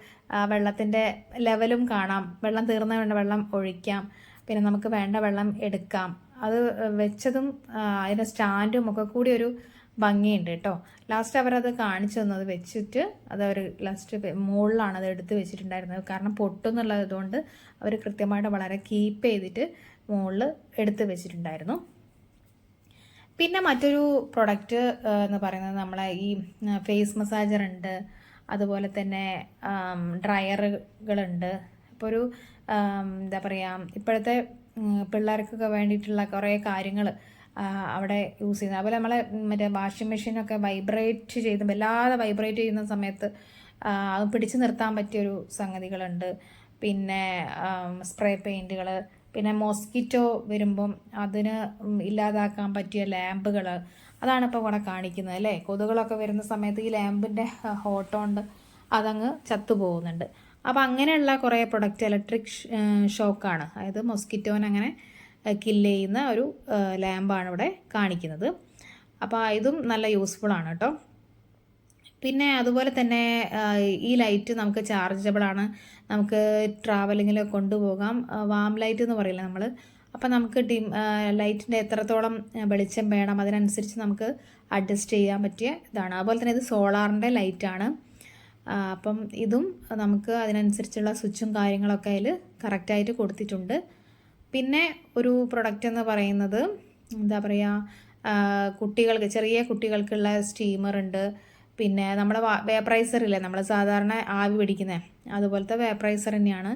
വെള്ളത്തിൻ്റെ ലെവലും കാണാം. വെള്ളം തീർന്ന വേണ്ട വെള്ളം ഒഴിക്കാം, പിന്നെ നമുക്ക് വേണ്ട വെള്ളം എടുക്കാം. അത് വെച്ചതും അതിൻ്റെ സ്റ്റാൻഡും ഒക്കെ കൂടി ഒരു ഭംഗിയുണ്ട് കേട്ടോ. ലാസ്റ്റ് അവരത് കാണിച്ചു തന്നത് വെച്ചിട്ട് അവർ ലാസ്റ്റ് മുകളിലാണ് അത് എടുത്ത് വെച്ചിട്ടുണ്ടായിരുന്നത്. കാരണം പൊട്ടുന്നുള്ളത് കൊണ്ട് അവർ കൃത്യമായിട്ട് വളരെ കീപ്പ് ചെയ്തിട്ട് മുകളിൽ എടുത്ത് വെച്ചിട്ടുണ്ടായിരുന്നു. പിന്നെ മറ്റൊരു പ്രൊഡക്റ്റ് എന്ന് പറയുന്നത് നമ്മളെ ഈ ഫേസ് മസാജർ ഉണ്ട്, അതുപോലെ തന്നെ ഡ്രയറുകളുണ്ട്. ഇപ്പോൾ ഒരു എന്താ പറയുക, ഇപ്പോഴത്തെ പിള്ളേർക്കൊക്കെ വേണ്ടിയിട്ടുള്ള കുറേ കാര്യങ്ങൾ അവിടെ യൂസ് ചെയ്യുന്നത്. അതുപോലെ നമ്മളെ മറ്റേ വാഷിംഗ് മെഷീനൊക്കെ വൈബ്രേറ്റ് ചെയ്ത് വല്ലാതെ വൈബ്രേറ്റ് ചെയ്യുന്ന സമയത്ത് അത് പിടിച്ചു നിർത്താൻ പറ്റിയൊരു സംഗതികളുണ്ട്. പിന്നെ സ്പ്രേ പെയിൻറ്റുകൾ, പിന്നെ മോസ്കിറ്റോ വരുമ്പം അതിന് ഇല്ലാതാക്കാൻ പറ്റിയ ലാമ്പുകൾ, അതാണ് ഇപ്പോൾ ഇവിടെ കാണിക്കുന്നത് അല്ലേ. കൊതുകുകളൊക്കെ വരുന്ന സമയത്ത് ഈ ലാമ്പിൻ്റെ ഹോട്ടുണ്ട് അതങ്ങ് ചത്തുപോകുന്നുണ്ട്. അപ്പോൾ അങ്ങനെയുള്ള കുറേ പ്രൊഡക്റ്റ് ഇലക്ട്രിക് ഷോക്കാണ്, അതായത് മോസ്കിറ്റോനെ അങ്ങനെ കില്ല് ചെയ്യുന്ന ഒരു ലാമ്പാണ് ഇവിടെ കാണിക്കുന്നത്. അപ്പോൾ ഇതും നല്ല യൂസ്ഫുള്ളാണ് കേട്ടോ. പിന്നെ അതുപോലെ തന്നെ ഈ ലൈറ്റ് നമുക്ക് ചാർജബിളാണ്, നമുക്ക് ട്രാവലിങ്ങിൽ കൊണ്ടുപോകാം. വാം ലൈറ്റ് എന്ന് പറയില്ല നമ്മൾ. അപ്പം നമുക്ക് ലൈറ്റിൻ്റെ എത്രത്തോളം വെളിച്ചം വേണം അതിനനുസരിച്ച് നമുക്ക് അഡ്ജസ്റ്റ് ചെയ്യാൻ പറ്റിയ ഇതാണ്. അതുപോലെ തന്നെ ഇത് സോളാറിൻ്റെ ലൈറ്റാണ്. അപ്പം ഇതും നമുക്ക് അതിനനുസരിച്ചുള്ള സ്വിച്ചും കാര്യങ്ങളൊക്കെ അതിൽ കറക്റ്റായിട്ട് കൊടുത്തിട്ടുണ്ട്. പിന്നെ ഒരു പ്രൊഡക്റ്റ് എന്ന് പറയുന്നത് എന്താ പറയുക, കുട്ടികൾക്ക്, ചെറിയ കുട്ടികൾക്കുള്ള സ്റ്റീമർ ഉണ്ട്. പിന്നെ നമ്മളെ വേപ്പറൈസർ ഇല്ലേ, നമ്മൾ സാധാരണ ആവി പിടിക്കുന്നത്, അതുപോലത്തെ വേപ്പറൈസർ തന്നെയാണ്,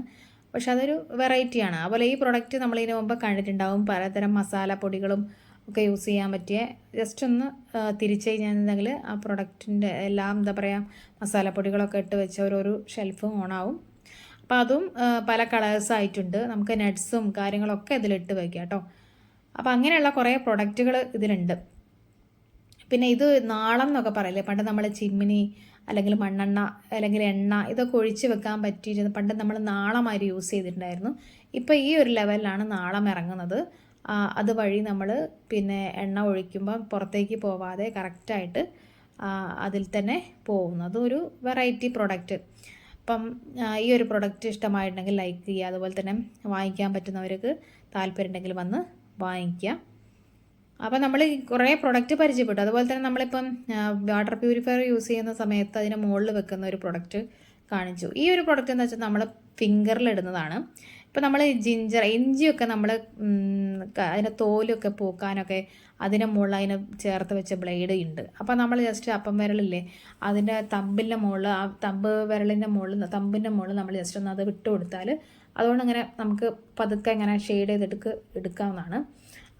പക്ഷെ അതൊരു വെറൈറ്റിയാണ്. അതുപോലെ ഈ പ്രൊഡക്റ്റ് നമ്മളിതിന് മുമ്പ് കണ്ടിട്ടുണ്ടാവും. പലതരം മസാല പൊടികളും ഒക്കെ യൂസ് ചെയ്യാൻ പറ്റിയ, ജസ്റ്റ് ഒന്ന് തിരിച്ച് കഴിഞ്ഞിട്ടുണ്ടെങ്കിൽ ആ പ്രൊഡക്റ്റിൻ്റെ എല്ലാം എന്താ പറയുക മസാലപ്പൊടികളൊക്കെ ഇട്ട് വെച്ച ഓരോരോ ഷെൽഫും ഓണാവും. അപ്പോൾ അതും പല കളേഴ്സ് ആയിട്ടുണ്ട്. നമുക്ക് നട്ട്സും കാര്യങ്ങളൊക്കെ ഇതിലിട്ട് വയ്ക്കാം കേട്ടോ. അപ്പോൾ അങ്ങനെയുള്ള കുറേ പ്രൊഡക്റ്റുകൾ ഇതിലുണ്ട്. പിന്നെ ഇത് നാളം എന്നൊക്കെ പറയില്ലേ, പണ്ട് നമ്മൾ ചിമ്മിനി അല്ലെങ്കിൽ മണ്ണെണ്ണ അല്ലെങ്കിൽ എണ്ണ ഇതൊക്കെ ഒഴിച്ച് വെക്കാൻ പറ്റിയിരുന്നത് പണ്ട് നമ്മൾ നാളമാതിരി യൂസ് ചെയ്തിട്ടുണ്ടായിരുന്നു. ഇപ്പോൾ ഈ ഒരു ലെവലിലാണ് നാളം ഇറങ്ങുന്നത്. അതുവഴി നമ്മൾ പിന്നെ എണ്ണ ഒഴിക്കുമ്പോൾ പുറത്തേക്ക് പോവാതെ കറക്റ്റായിട്ട് അതിൽ തന്നെ പോകുന്നു. അതൊരു വെറൈറ്റി പ്രൊഡക്റ്റ്. അപ്പം ഈ ഒരു പ്രൊഡക്റ്റ് ഇഷ്ടമായിട്ടുണ്ടെങ്കിൽ ലൈക്ക് ചെയ്യുക. അതുപോലെ തന്നെ വാങ്ങിക്കാൻ പറ്റുന്നവർക്ക് താല്പര്യം ഉണ്ടെങ്കിൽ വന്ന് വാങ്ങിക്കുക. അപ്പോൾ നമ്മൾ കുറേ പ്രൊഡക്റ്റ് പരിചയപ്പെട്ടു. അതുപോലെ തന്നെ നമ്മളിപ്പം വാട്ടർ പ്യൂരിഫയർ യൂസ് ചെയ്യുന്ന സമയത്ത് അതിന് മുകളിൽ വെക്കുന്ന ഒരു പ്രൊഡക്റ്റ് കാണിച്ചു. ഈ ഒരു പ്രൊഡക്റ്റ് എന്ന് വെച്ചാൽ നമ്മൾ ഫിംഗറിലിടുന്നതാണ്. ഇപ്പോൾ നമ്മൾ ഇഞ്ചിയൊക്കെ നമ്മൾ അതിൻ്റെ തോലൊക്കെ പൂക്കാനൊക്കെ അതിൻ്റെ മുകളിൽ അതിന് ചേർത്ത് വെച്ച ബ്ലേഡ് ഉണ്ട്. അപ്പോൾ നമ്മൾ ജസ്റ്റ് അപ്പം വിരലില്ലേ, അതിൻ്റെ തമ്പിൻ്റെ മുകളിൽ, ആ തമ്പ് വിരലിൻ്റെ മുകളിൽ, തമ്പിൻ്റെ മുകളിൽ നമ്മൾ ജസ്റ്റ് ഒന്ന് അത് വിട്ട് കൊടുത്താൽ അതുകൊണ്ട് ഇങ്ങനെ നമുക്ക് പതുക്കെ ഇങ്ങനെ ഷെയ്ഡ് ചെയ്തിട്ട് എടുക്കാവുന്നതാണ്.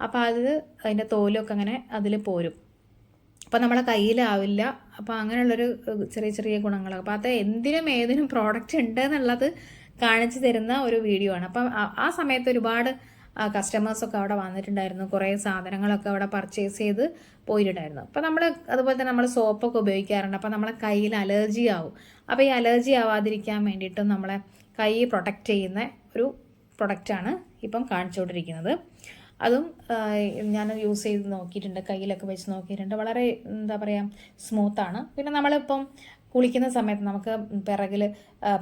അപ്പോൾ അതിൻ്റെ തോലൊക്കെ അങ്ങനെ അതിൽ പോരും. അപ്പോൾ നമ്മളെ കയ്യിലാവില്ല. അപ്പോൾ അങ്ങനെയുള്ളൊരു ചെറിയ ചെറിയ ഗുണങ്ങളൊക്കെ. അപ്പോൾ അത് എന്തിനും ഏതിനും പ്രോഡക്റ്റ് ഉണ്ട് എന്നുള്ളത് കാണിച്ചു തരുന്ന ഒരു വീഡിയോ ആണ്. അപ്പം ആ സമയത്ത് ഒരുപാട് കസ്റ്റമേഴ്സൊക്കെ അവിടെ വന്നിട്ടുണ്ടായിരുന്നു. കുറേ സാധനങ്ങളൊക്കെ അവിടെ പർച്ചേസ് ചെയ്ത് പോയിട്ടുണ്ടായിരുന്നു. അപ്പോൾ നമ്മൾ അതുപോലെ തന്നെ നമ്മൾ സോപ്പൊക്കെ ഉപയോഗിക്കാറുണ്ട്. അപ്പോൾ നമ്മളെ കയ്യിൽ അലർജി ആവും. അപ്പോൾ ഈ അലർജി ആവാതിരിക്കാൻ വേണ്ടിയിട്ടും നമ്മളെ കൈ പ്രൊട്ടക്റ്റ് ചെയ്യുന്ന ഒരു പ്രൊഡക്റ്റാണ് ഇപ്പം കാണിച്ചുകൊണ്ടിരിക്കുന്നത്. അതും ഞാൻ യൂസ് ചെയ്ത് നോക്കിയിട്ടുണ്ട്, കയ്യിലൊക്കെ വെച്ച് നോക്കിയിട്ടുണ്ട്. വളരെ എന്താ പറയുക സ്മൂത്താണ്. പിന്നെ നമ്മളിപ്പം കുളിക്കുന്ന സമയത്ത് നമുക്ക് പിറകിൽ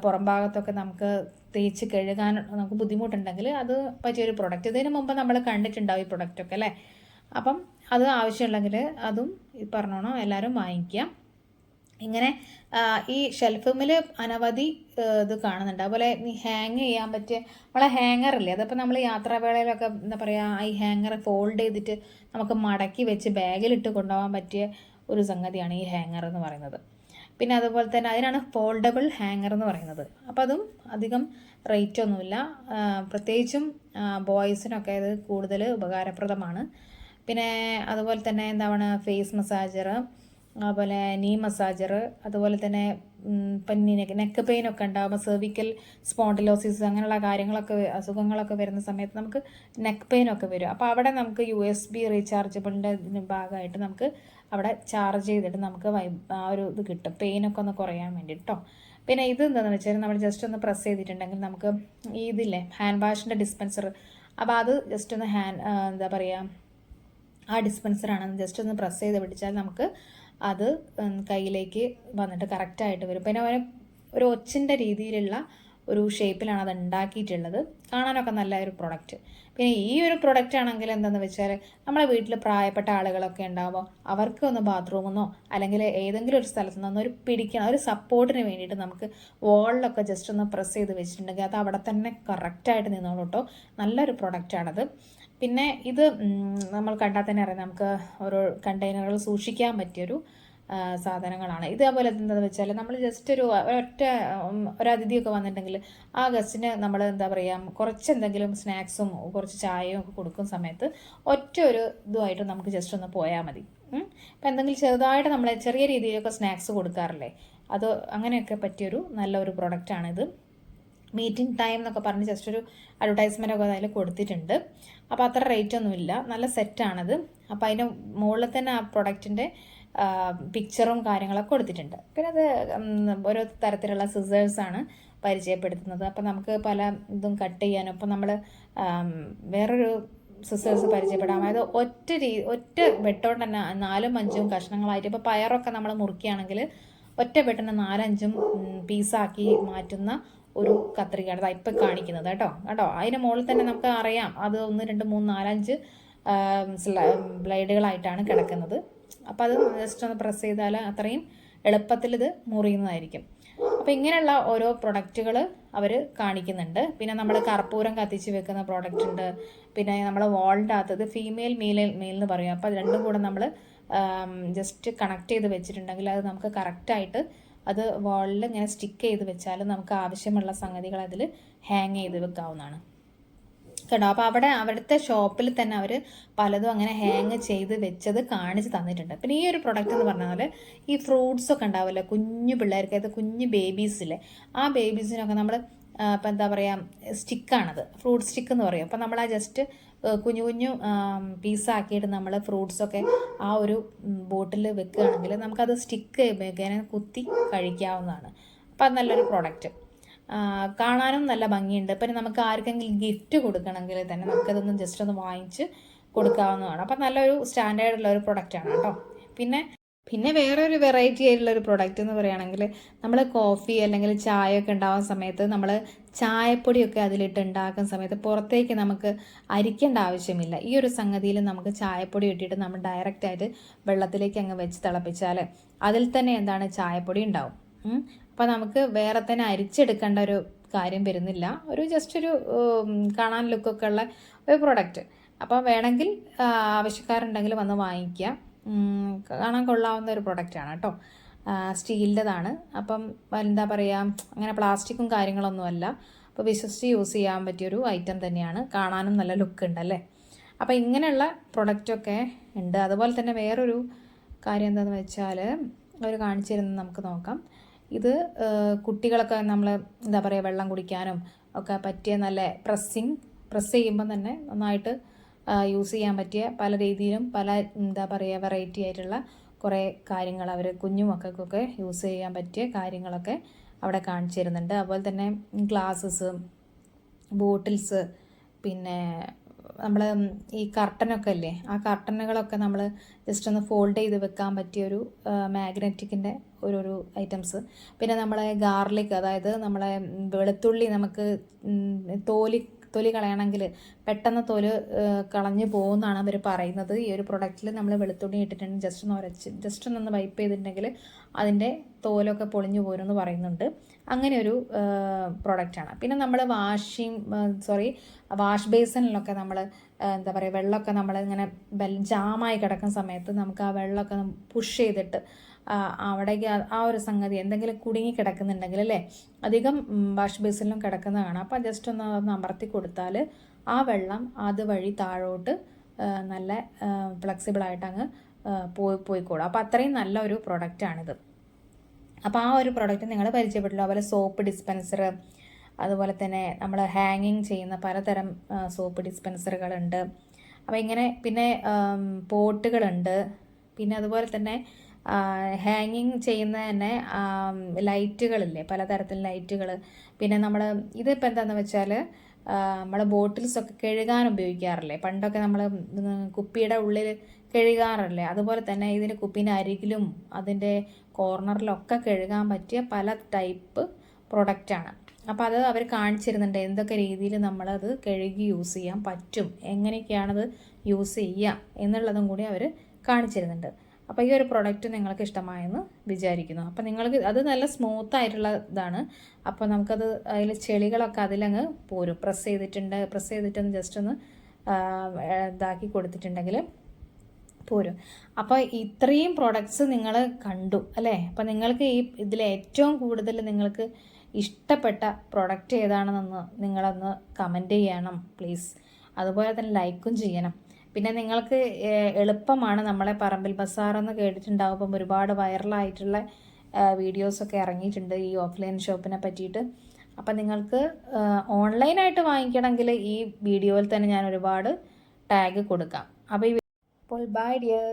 പുറം ഭാഗത്തൊക്കെ നമുക്ക് തേച്ച് കഴുകാൻ നമുക്ക് ബുദ്ധിമുട്ടുണ്ടെങ്കിൽ അത് പറ്റിയൊരു പ്രൊഡക്റ്റ്. ഇതിന് മുമ്പ് നമ്മൾ കണ്ടിട്ടുണ്ടാവും ഈ പ്രൊഡക്റ്റൊക്കെ അല്ലേ. അപ്പം അത് ആവശ്യമുണ്ടെങ്കിൽ അതും പറഞ്ഞോണം എല്ലാവരും വാങ്ങിക്കാം. ഇങ്ങനെ ഈ ഷെൽഫുമിൽ അനവധി ഇത് കാണുന്നുണ്ട്. അതുപോലെ ഈ ഹാങ് ചെയ്യാൻ പറ്റിയ നമ്മളെ ഹാങ്ങറില്ലേ, അതപ്പോൾ നമ്മൾ യാത്രാവേളയിലൊക്കെ എന്താ പറയുക ഈ ഹാങ്ങർ ഫോൾഡ് ചെയ്തിട്ട് നമുക്ക് മടക്കി വെച്ച് ബാഗിലിട്ട് കൊണ്ടുപോകാൻ പറ്റിയ ഒരു സംഗതിയാണ് ഈ ഹാങ്ങർ എന്ന് പറയുന്നത്. പിന്നെ അതുപോലെ തന്നെ അതിനാണ് ഫോൾഡബിൾ ഹാങ്ങർ എന്ന് പറയുന്നത്. അപ്പോൾ അതും അധികം റേറ്റ് ഒന്നുമില്ല. പ്രത്യേകിച്ചും ബോയ്സിനൊക്കെ ഇത് കൂടുതൽ ഉപകാരപ്രദമാണ്. പിന്നെ അതുപോലെ തന്നെ എന്താണ് ഫേസ് മസാജർ, അതുപോലെ നീ മസാജർ, അതുപോലെ തന്നെ ഇപ്പം നെക്ക് പെയിനൊക്കെ ഉണ്ടാകുമ്പോൾ സെർവിക്കൽ സ്പോണ്ടിലോസിസ് അങ്ങനെയുള്ള കാര്യങ്ങളൊക്കെ അസുഖങ്ങളൊക്കെ വരുന്ന സമയത്ത് നമുക്ക് നെക്ക് പെയിനൊക്കെ വരും. അപ്പോൾ അവിടെ നമുക്ക് USB റീചാർജബിളിൻ്റെ ഭാഗമായിട്ട് നമുക്ക് അവിടെ ചാർജ് ചെയ്തിട്ട് നമുക്ക് ആ ഒരു ഇത് കിട്ടും, പെയിനൊക്കെ ഒന്ന് കുറയാൻ വേണ്ടി കേട്ടോ. പിന്നെ ഇത് എന്താണെന്ന് വെച്ചാൽ നമ്മൾ ജസ്റ്റ് ഒന്ന് പ്രസ് ചെയ്തിട്ടുണ്ടെങ്കിൽ നമുക്ക് ഈ ഇതില്ലേ ഹാൻഡ് വാഷിൻ്റെ ഡിസ്പെൻസർ, അപ്പോൾ അത് ജസ്റ്റ് ഒന്ന് എന്താ പറയുക ആ ഡിസ്പെൻസറാണ് ജസ്റ്റ് ഒന്ന് പ്രസ് ചെയ്ത് പിടിച്ചാൽ നമുക്ക് അത് കയ്യിലേക്ക് വന്നിട്ട് കറക്റ്റായിട്ട് വരും. പിന്നെ ഒരു ഒച്ചിൻ്റെ രീതിയിലുള്ള ഒരു ഷേപ്പിലാണ് അത് ഉണ്ടാക്കിയിട്ടുള്ളത്. കാണാനൊക്കെ നല്ല ഒരു പ്രൊഡക്റ്റ്. പിന്നെ ഈ ഒരു പ്രൊഡക്റ്റ് ആണെങ്കിൽ എന്താണെന്ന് വെച്ചാൽ നമ്മളെ വീട്ടിൽ പ്രായപ്പെട്ട ആളുകളൊക്കെ ഉണ്ടാകുമ്പോൾ അവർക്ക് ഒന്ന് ബാത്റൂമെന്നോ അല്ലെങ്കിൽ ഏതെങ്കിലും ഒരു സ്ഥലത്തു നിന്നോ ഒരു പിടിക്കണം, ഒരു സപ്പോർട്ടിന് വേണ്ടിയിട്ട് നമുക്ക് വോളിലൊക്കെ ജസ്റ്റ് ഒന്ന് പ്രസ് ചെയ്ത് വെച്ചിട്ടുണ്ടെങ്കിൽ അത് അവിടെ തന്നെ കറക്റ്റായിട്ട് നിന്നോളൂ കേട്ടോ. നല്ലൊരു പ്രൊഡക്റ്റാണത്. പിന്നെ ഇത് നമ്മൾ കണ്ടാൽ തന്നെ അറിയാം, നമുക്ക് ഓരോ കണ്ടെയ്നറുകൾ സൂക്ഷിക്കാൻ പറ്റിയൊരു സാധനങ്ങളാണ്. ഇതേപോലെ എന്താണെന്ന് വെച്ചാൽ നമ്മൾ ജസ്റ്റ് ഒരു അതിഥിയൊക്കെ വന്നിട്ടുണ്ടെങ്കിൽ ആ ഗസ്റ്റിന് നമ്മൾ എന്താ പറയുക കുറച്ച് എന്തെങ്കിലും സ്നാക്സും കുറച്ച് ചായയും ഒക്കെ കൊടുക്കുന്ന സമയത്ത് ഒരു ഇതുമായിട്ട് നമുക്ക് ജസ്റ്റ് ഒന്ന് പോയാൽ മതി. ഇപ്പം എന്തെങ്കിലും ചെറുതായിട്ട് നമ്മൾ ചെറിയ രീതിയിലൊക്കെ സ്നാക്സ് കൊടുക്കാറില്ലേ, അത് അങ്ങനെയൊക്കെ പറ്റിയൊരു നല്ലൊരു പ്രൊഡക്റ്റാണിത്. മീറ്റിംഗ് ടൈം എന്നൊക്കെ പറഞ്ഞ് ജസ്റ്റ് ഒരു അഡ്വർടൈസ്മെൻ്റ് ഒക്കെ അതിൽ കൊടുത്തിട്ടുണ്ട്. അപ്പോൾ അത്ര റേറ്റ് ഒന്നുമില്ല, നല്ല സെറ്റാണത്. അപ്പോൾ അതിൻ്റെ മുകളിൽ തന്നെ ആ പ്രൊഡക്റ്റിൻ്റെ പിക്ചറും കാര്യങ്ങളൊക്കെ കൊടുത്തിട്ടുണ്ട്. പിന്നെ അത് ഓരോ തരത്തിലുള്ള സിസേഴ്സാണ് പരിചയപ്പെടുത്തുന്നത്. അപ്പോൾ നമുക്ക് പല ഇതും കട്ട് ചെയ്യാനും, അപ്പോൾ നമ്മൾ വേറൊരു സിസേഴ്സ് പരിചയപ്പെടാം. അതായത് ഒറ്റ വെട്ടോണ്ട് തന്നെ 4-5 കഷ്ണങ്ങളായിട്ട്, ഇപ്പോൾ പയറൊക്കെ നമ്മൾ മുറിക്കുകയാണെങ്കിൽ ഒറ്റ വെട്ടിന് 4-5 പീസാക്കി മാറ്റുന്ന ഒരു കത്രികയാണ് അത് ഇപ്പം കാണിക്കുന്നത് കേട്ടോ. അതിന് മുകളിൽ തന്നെ നമുക്ക് അറിയാം അത് 1, 2, 3, 4, 5 ബ്ലേഡുകളായിട്ടാണ് കിടക്കുന്നത്. അപ്പോൾ അത് ജസ്റ്റ് ഒന്ന് പ്രസ് ചെയ്താൽ അത്രയും എളുപ്പത്തിൽ ഇത് മുറിയുന്നതായിരിക്കും. അപ്പോൾ ഇങ്ങനെയുള്ള ഓരോ പ്രൊഡക്റ്റുകൾ അവർ കാണിക്കുന്നുണ്ട്. പിന്നെ നമ്മൾ കർപ്പൂരം കത്തിച്ച് വെക്കുന്ന പ്രോഡക്റ്റ് ഉണ്ട്. പിന്നെ നമ്മൾ വാളിൻ്റെ അകത്തത് ഫീമെയിൽ മെയിൽ എന്ന് പറയും. അപ്പോൾ അത് രണ്ടും കൂടെ നമ്മൾ ജസ്റ്റ് കണക്ട് ചെയ്ത് വെച്ചിട്ടുണ്ടെങ്കിൽ അത് നമുക്ക് കറക്റ്റായിട്ട് അത് വാളിൽ ഇങ്ങനെ സ്റ്റിക്ക് ചെയ്ത് വെച്ചാൽ നമുക്ക് ആവശ്യമുള്ള സംഗതികൾ അതിൽ ഹാങ് ചെയ്ത് വെക്കാവുന്നതാണ് കേട്ടോ. അപ്പോൾ അവിടുത്തെ ഷോപ്പിൽ തന്നെ അവർ പലതും അങ്ങനെ ഹാങ് ചെയ്ത് വെച്ചത് കാണിച്ച് തന്നിട്ടുണ്ട്. പിന്നെ ഈ ഒരു പ്രൊഡക്റ്റ് എന്ന് പറഞ്ഞാൽ ഈ ഫ്രൂട്ട്സൊക്കെ ഉണ്ടാവില്ല കുഞ്ഞു പിള്ളേർക്ക്, അത് കുഞ്ഞു ബേബീസില്ലേ, ആ ബേബീസിനൊക്കെ നമ്മൾ ഇപ്പം എന്താ പറയുക സ്റ്റിക്കാണത്, ഫ്രൂട്ട് സ്റ്റിക്ക് എന്ന് പറയും. അപ്പോൾ നമ്മൾ ആ ജസ്റ്റ് കുഞ്ഞു കുഞ്ഞു പീസാക്കിയിട്ട് നമ്മൾ ഫ്രൂട്ട്സൊക്കെ ആ ഒരു ബോട്ടിൽ വെക്കുകയാണെങ്കിൽ നമുക്കത് സ്റ്റിക്ക് ഇങ്ങനെ കുത്തി കഴിക്കാവുന്നതാണ്. അപ്പോൾ അത് നല്ലൊരു പ്രൊഡക്റ്റ്, കാണാനും നല്ല ഭംഗിയുണ്ട്. പിന്നെ നമുക്ക് ആർക്കെങ്കിലും ഗിഫ്റ്റ് കൊടുക്കണമെങ്കിൽ തന്നെ നമുക്കതൊന്ന് ജസ്റ്റ് ഒന്ന് വാങ്ങിച്ച് കൊടുക്കാവുന്നതാണ്. അപ്പം നല്ലൊരു സ്റ്റാൻഡേർഡുള്ള ഒരു പ്രൊഡക്റ്റാണ് കേട്ടോ. പിന്നെ വേറൊരു വെറൈറ്റി ആയിട്ടുള്ളൊരു പ്രൊഡക്റ്റ് എന്ന് പറയുകയാണെങ്കിൽ നമ്മൾ കോഫി അല്ലെങ്കിൽ ചായ ഒക്കെ ഉണ്ടാകുന്ന സമയത്ത് നമ്മൾ ചായപ്പൊടിയൊക്കെ അതിലിട്ട് ഉണ്ടാക്കുന്ന സമയത്ത് പുറത്തേക്ക് നമുക്ക് അരിക്കേണ്ട ആവശ്യമില്ല. ഈ ഒരു സംഗതിയിൽ നമുക്ക് ചായപ്പൊടി ഇട്ടിട്ട് നമ്മൾ ഡയറക്റ്റായിട്ട് വെള്ളത്തിലേക്ക് അങ്ങ് വെച്ച് തിളപ്പിച്ചാൽ അതിൽ തന്നെ എന്താണ് ചായപ്പൊടി ഉണ്ടാവും. അപ്പോൾ നമുക്ക് വേറെ തന്നെ അരിച്ചെടുക്കേണ്ട ഒരു കാര്യം വരുന്നില്ല. ഒരു ജസ്റ്റ് ഒരു കാണാൻ ലുക്കൊക്കെ ഉള്ള ഒരു പ്രൊഡക്റ്റ്. അപ്പോൾ വേണമെങ്കിൽ ആവശ്യക്കാരുണ്ടെങ്കിൽ വന്ന് വാങ്ങിക്കുക. കാണാൻ കൊള്ളാവുന്ന ഒരു പ്രൊഡക്റ്റാണ് കേട്ടോ. സ്റ്റീലിൻ്റെതാണ്. അപ്പം എന്താ പറയുക അങ്ങനെ പ്ലാസ്റ്റിക്കും കാര്യങ്ങളൊന്നുമല്ല. അപ്പോൾ വിശ്വസിച്ച് യൂസ് ചെയ്യാൻ പറ്റിയൊരു ഐറ്റം തന്നെയാണ്. കാണാനും നല്ല ലുക്ക് ഉണ്ടല്ലേ. അപ്പോൾ ഇങ്ങനെയുള്ള പ്രൊഡക്റ്റൊക്കെ ഉണ്ട്. അതുപോലെ തന്നെ വേറൊരു കാര്യം എന്താണെന്ന് വെച്ചാൽ അവർ കാണിച്ചു തരുന്നത് നമുക്ക് നോക്കാം. ഇത് കുട്ടികളൊക്കെ നമ്മൾ എന്താ പറയുക വെള്ളം കുടിക്കാനും ഒക്കെ പറ്റിയ നല്ല പ്രസ് ചെയ്യുമ്പം തന്നെ നന്നായിട്ട് യൂസ് ചെയ്യാൻ പറ്റിയ പല രീതിയിലും പല എന്താ പറയുക വെറൈറ്റി ആയിട്ടുള്ള കുറേ കാര്യങ്ങൾ അവർ കുഞ്ഞു മക്കൾക്കൊക്കെ യൂസ് ചെയ്യാൻ പറ്റിയ കാര്യങ്ങളൊക്കെ അവിടെ കാണിച്ചു തരുന്നുണ്ട്. അതുപോലെ തന്നെ ഗ്ലാസ്സസ്, ബോട്ടിൽസ്, പിന്നെ നമ്മൾ ഈ കർട്ടനൊക്കെ ഇല്ലേ, ആ കർട്ടനുകളൊക്കെ നമ്മൾ ജസ്റ്റ് ഒന്ന് ഫോൾഡ് ചെയ്ത് വെക്കാൻ പറ്റിയൊരു മാഗ്നറ്റിക്കിൻ്റെ ഒരു ഐറ്റംസ്. പിന്നെ നമ്മളെ ഗാർലിക്, അതായത് നമ്മളെ വെളുത്തുള്ളി നമുക്ക് തൊലി കളയണമെങ്കിൽ പെട്ടെന്ന് കളഞ്ഞു പോകുമെന്നാണ് അവർ പറയുന്നത്. ഈ ഒരു പ്രൊഡക്റ്റിൽ നമ്മൾ വെളുത്തുള്ളി ഇട്ടിട്ടുണ്ടെങ്കിൽ ജസ്റ്റ് ഒന്ന് വൈപ്പ് ചെയ്തിട്ടുണ്ടെങ്കിൽ അതിൻ്റെ തോലൊക്കെ പൊളിഞ്ഞു പോരുമെന്ന് പറയുന്നുണ്ട്. അങ്ങനെ ഒരു പ്രൊഡക്റ്റാണ്. പിന്നെ നമ്മൾ വാഷ് ബേസിനിലൊക്കെ നമ്മൾ എന്താ പറയുക, വെള്ളമൊക്കെ നമ്മളിങ്ങനെ ജാമായി കിടക്കുന്ന സമയത്ത് നമുക്ക് ആ വെള്ളമൊക്കെ പുഷ് ചെയ്തിട്ട് അവിടേക്ക് ആ ഒരു സംഗതി എന്തെങ്കിലും കുടുങ്ങി കിടക്കുന്നുണ്ടെങ്കിൽ അല്ലേ, അധികം വാഷ് ബേസിലും കിടക്കുന്ന കാണാം. അപ്പോൾ ജസ്റ്റ് ഒന്ന് അമർത്തി കൊടുത്താൽ ആ വെള്ളം അതുവഴി താഴോട്ട് നല്ല ഫ്ലെക്സിബിളായിട്ട് അങ്ങ് പോയിക്കോളും. അപ്പോൾ അത്രയും നല്ല ഒരു പ്രൊഡക്റ്റാണിത്. അപ്പോൾ ആ ഒരു പ്രൊഡക്റ്റ് നിങ്ങൾ പരിചയപ്പെട്ടുള്ളൂ. അതുപോലെ സോപ്പ് ഡിസ്പെൻസർ, അതുപോലെ തന്നെ നമ്മൾ ഹാങ്ങിങ് ചെയ്യുന്ന പലതരം സോപ്പ് ഡിസ്പെൻസറുകളുണ്ട്. അപ്പോൾ ഇങ്ങനെ പിന്നെ പോട്ടുകളുണ്ട്. പിന്നെ അതുപോലെ തന്നെ ഹാങ്ങിങ് ചെയ്യുന്ന തന്നെ ലൈറ്റുകളില്ലേ, പലതരത്തിലുള്ള ലൈറ്റുകൾ. പിന്നെ നമ്മൾ ഇതിപ്പോൾ എന്താണെന്ന് വെച്ചാൽ നമ്മൾ ബോട്ടിൽസൊക്കെ കഴുകാൻ ഉപയോഗിക്കാറില്ലേ, പണ്ടൊക്കെ നമ്മൾ കുപ്പിയുടെ ഉള്ളിൽ കഴുകാറില്ലേ, അതുപോലെ തന്നെ ഇതിന് കുപ്പീൻ്റെ അരികിലും അതിൻ്റെ കോർണറിലൊക്കെ കഴുകാൻ പറ്റിയ പല ടൈപ്പ് പ്രൊഡക്റ്റാണ്. അപ്പോൾ അത് അവർ കാണിച്ചിരുന്നുണ്ട് എന്തൊക്കെ രീതിയിൽ നമ്മളത് കഴുകി യൂസ് ചെയ്യാൻ പറ്റും, എങ്ങനെയൊക്കെയാണത് യൂസ് ചെയ്യുക എന്നുള്ളതും കൂടി അവർ കാണിച്ചിരുന്നുണ്ട്. അപ്പോൾ ഈ ഒരു പ്രൊഡക്റ്റ് നിങ്ങൾക്ക് ഇഷ്ടമായെന്ന് വിചാരിക്കുന്നു. അപ്പോൾ നിങ്ങൾക്ക് അത് നല്ല സ്മൂത്ത് ആയിട്ടുള്ള ഇതാണ്. അപ്പോൾ നമുക്കത് അതിൽ ചെളികളൊക്കെ അതിലങ്ങ് പോരും. പ്രസ് ചെയ്തിട്ടൊന്ന് ജസ്റ്റ് ഒന്ന് ഇതാക്കി കൊടുത്തിട്ടുണ്ടെങ്കിൽ പോരും. അപ്പോൾ ഇത്രയും പ്രൊഡക്ട്സ് നിങ്ങൾ കണ്ടു അല്ലേ. അപ്പോൾ നിങ്ങൾക്ക് ഇതിൽ ഏറ്റവും കൂടുതൽ നിങ്ങൾക്ക് ഇഷ്ടപ്പെട്ട പ്രൊഡക്റ്റ് ഏതാണെന്നൊന്ന് നിങ്ങളൊന്ന് കമൻറ്റ് ചെയ്യണം പ്ലീസ്. അതുപോലെ തന്നെ ലൈക്കും ചെയ്യണം. പിന്നെ നിങ്ങൾക്ക് എളുപ്പമാണ്, നമ്മളെ പറമ്പിൽ ബസാറെന്ന് കേട്ടിട്ടുണ്ടാവും. അപ്പം ഒരുപാട് വൈറലായിട്ടുള്ള വീഡിയോസൊക്കെ ഇറങ്ങിയിട്ടുണ്ട് ഈ ഓഫ്ലൈൻ ഷോപ്പിനെ പറ്റിയിട്ട്. അപ്പം നിങ്ങൾക്ക് ഓൺലൈനായിട്ട് വാങ്ങിക്കണമെങ്കിൽ ഈ വീഡിയോയിൽ തന്നെ ഞാൻ ഒരുപാട് ടാഗ് കൊടുക്കാം. അപ്പോൾ ബൈ ഡിയർ.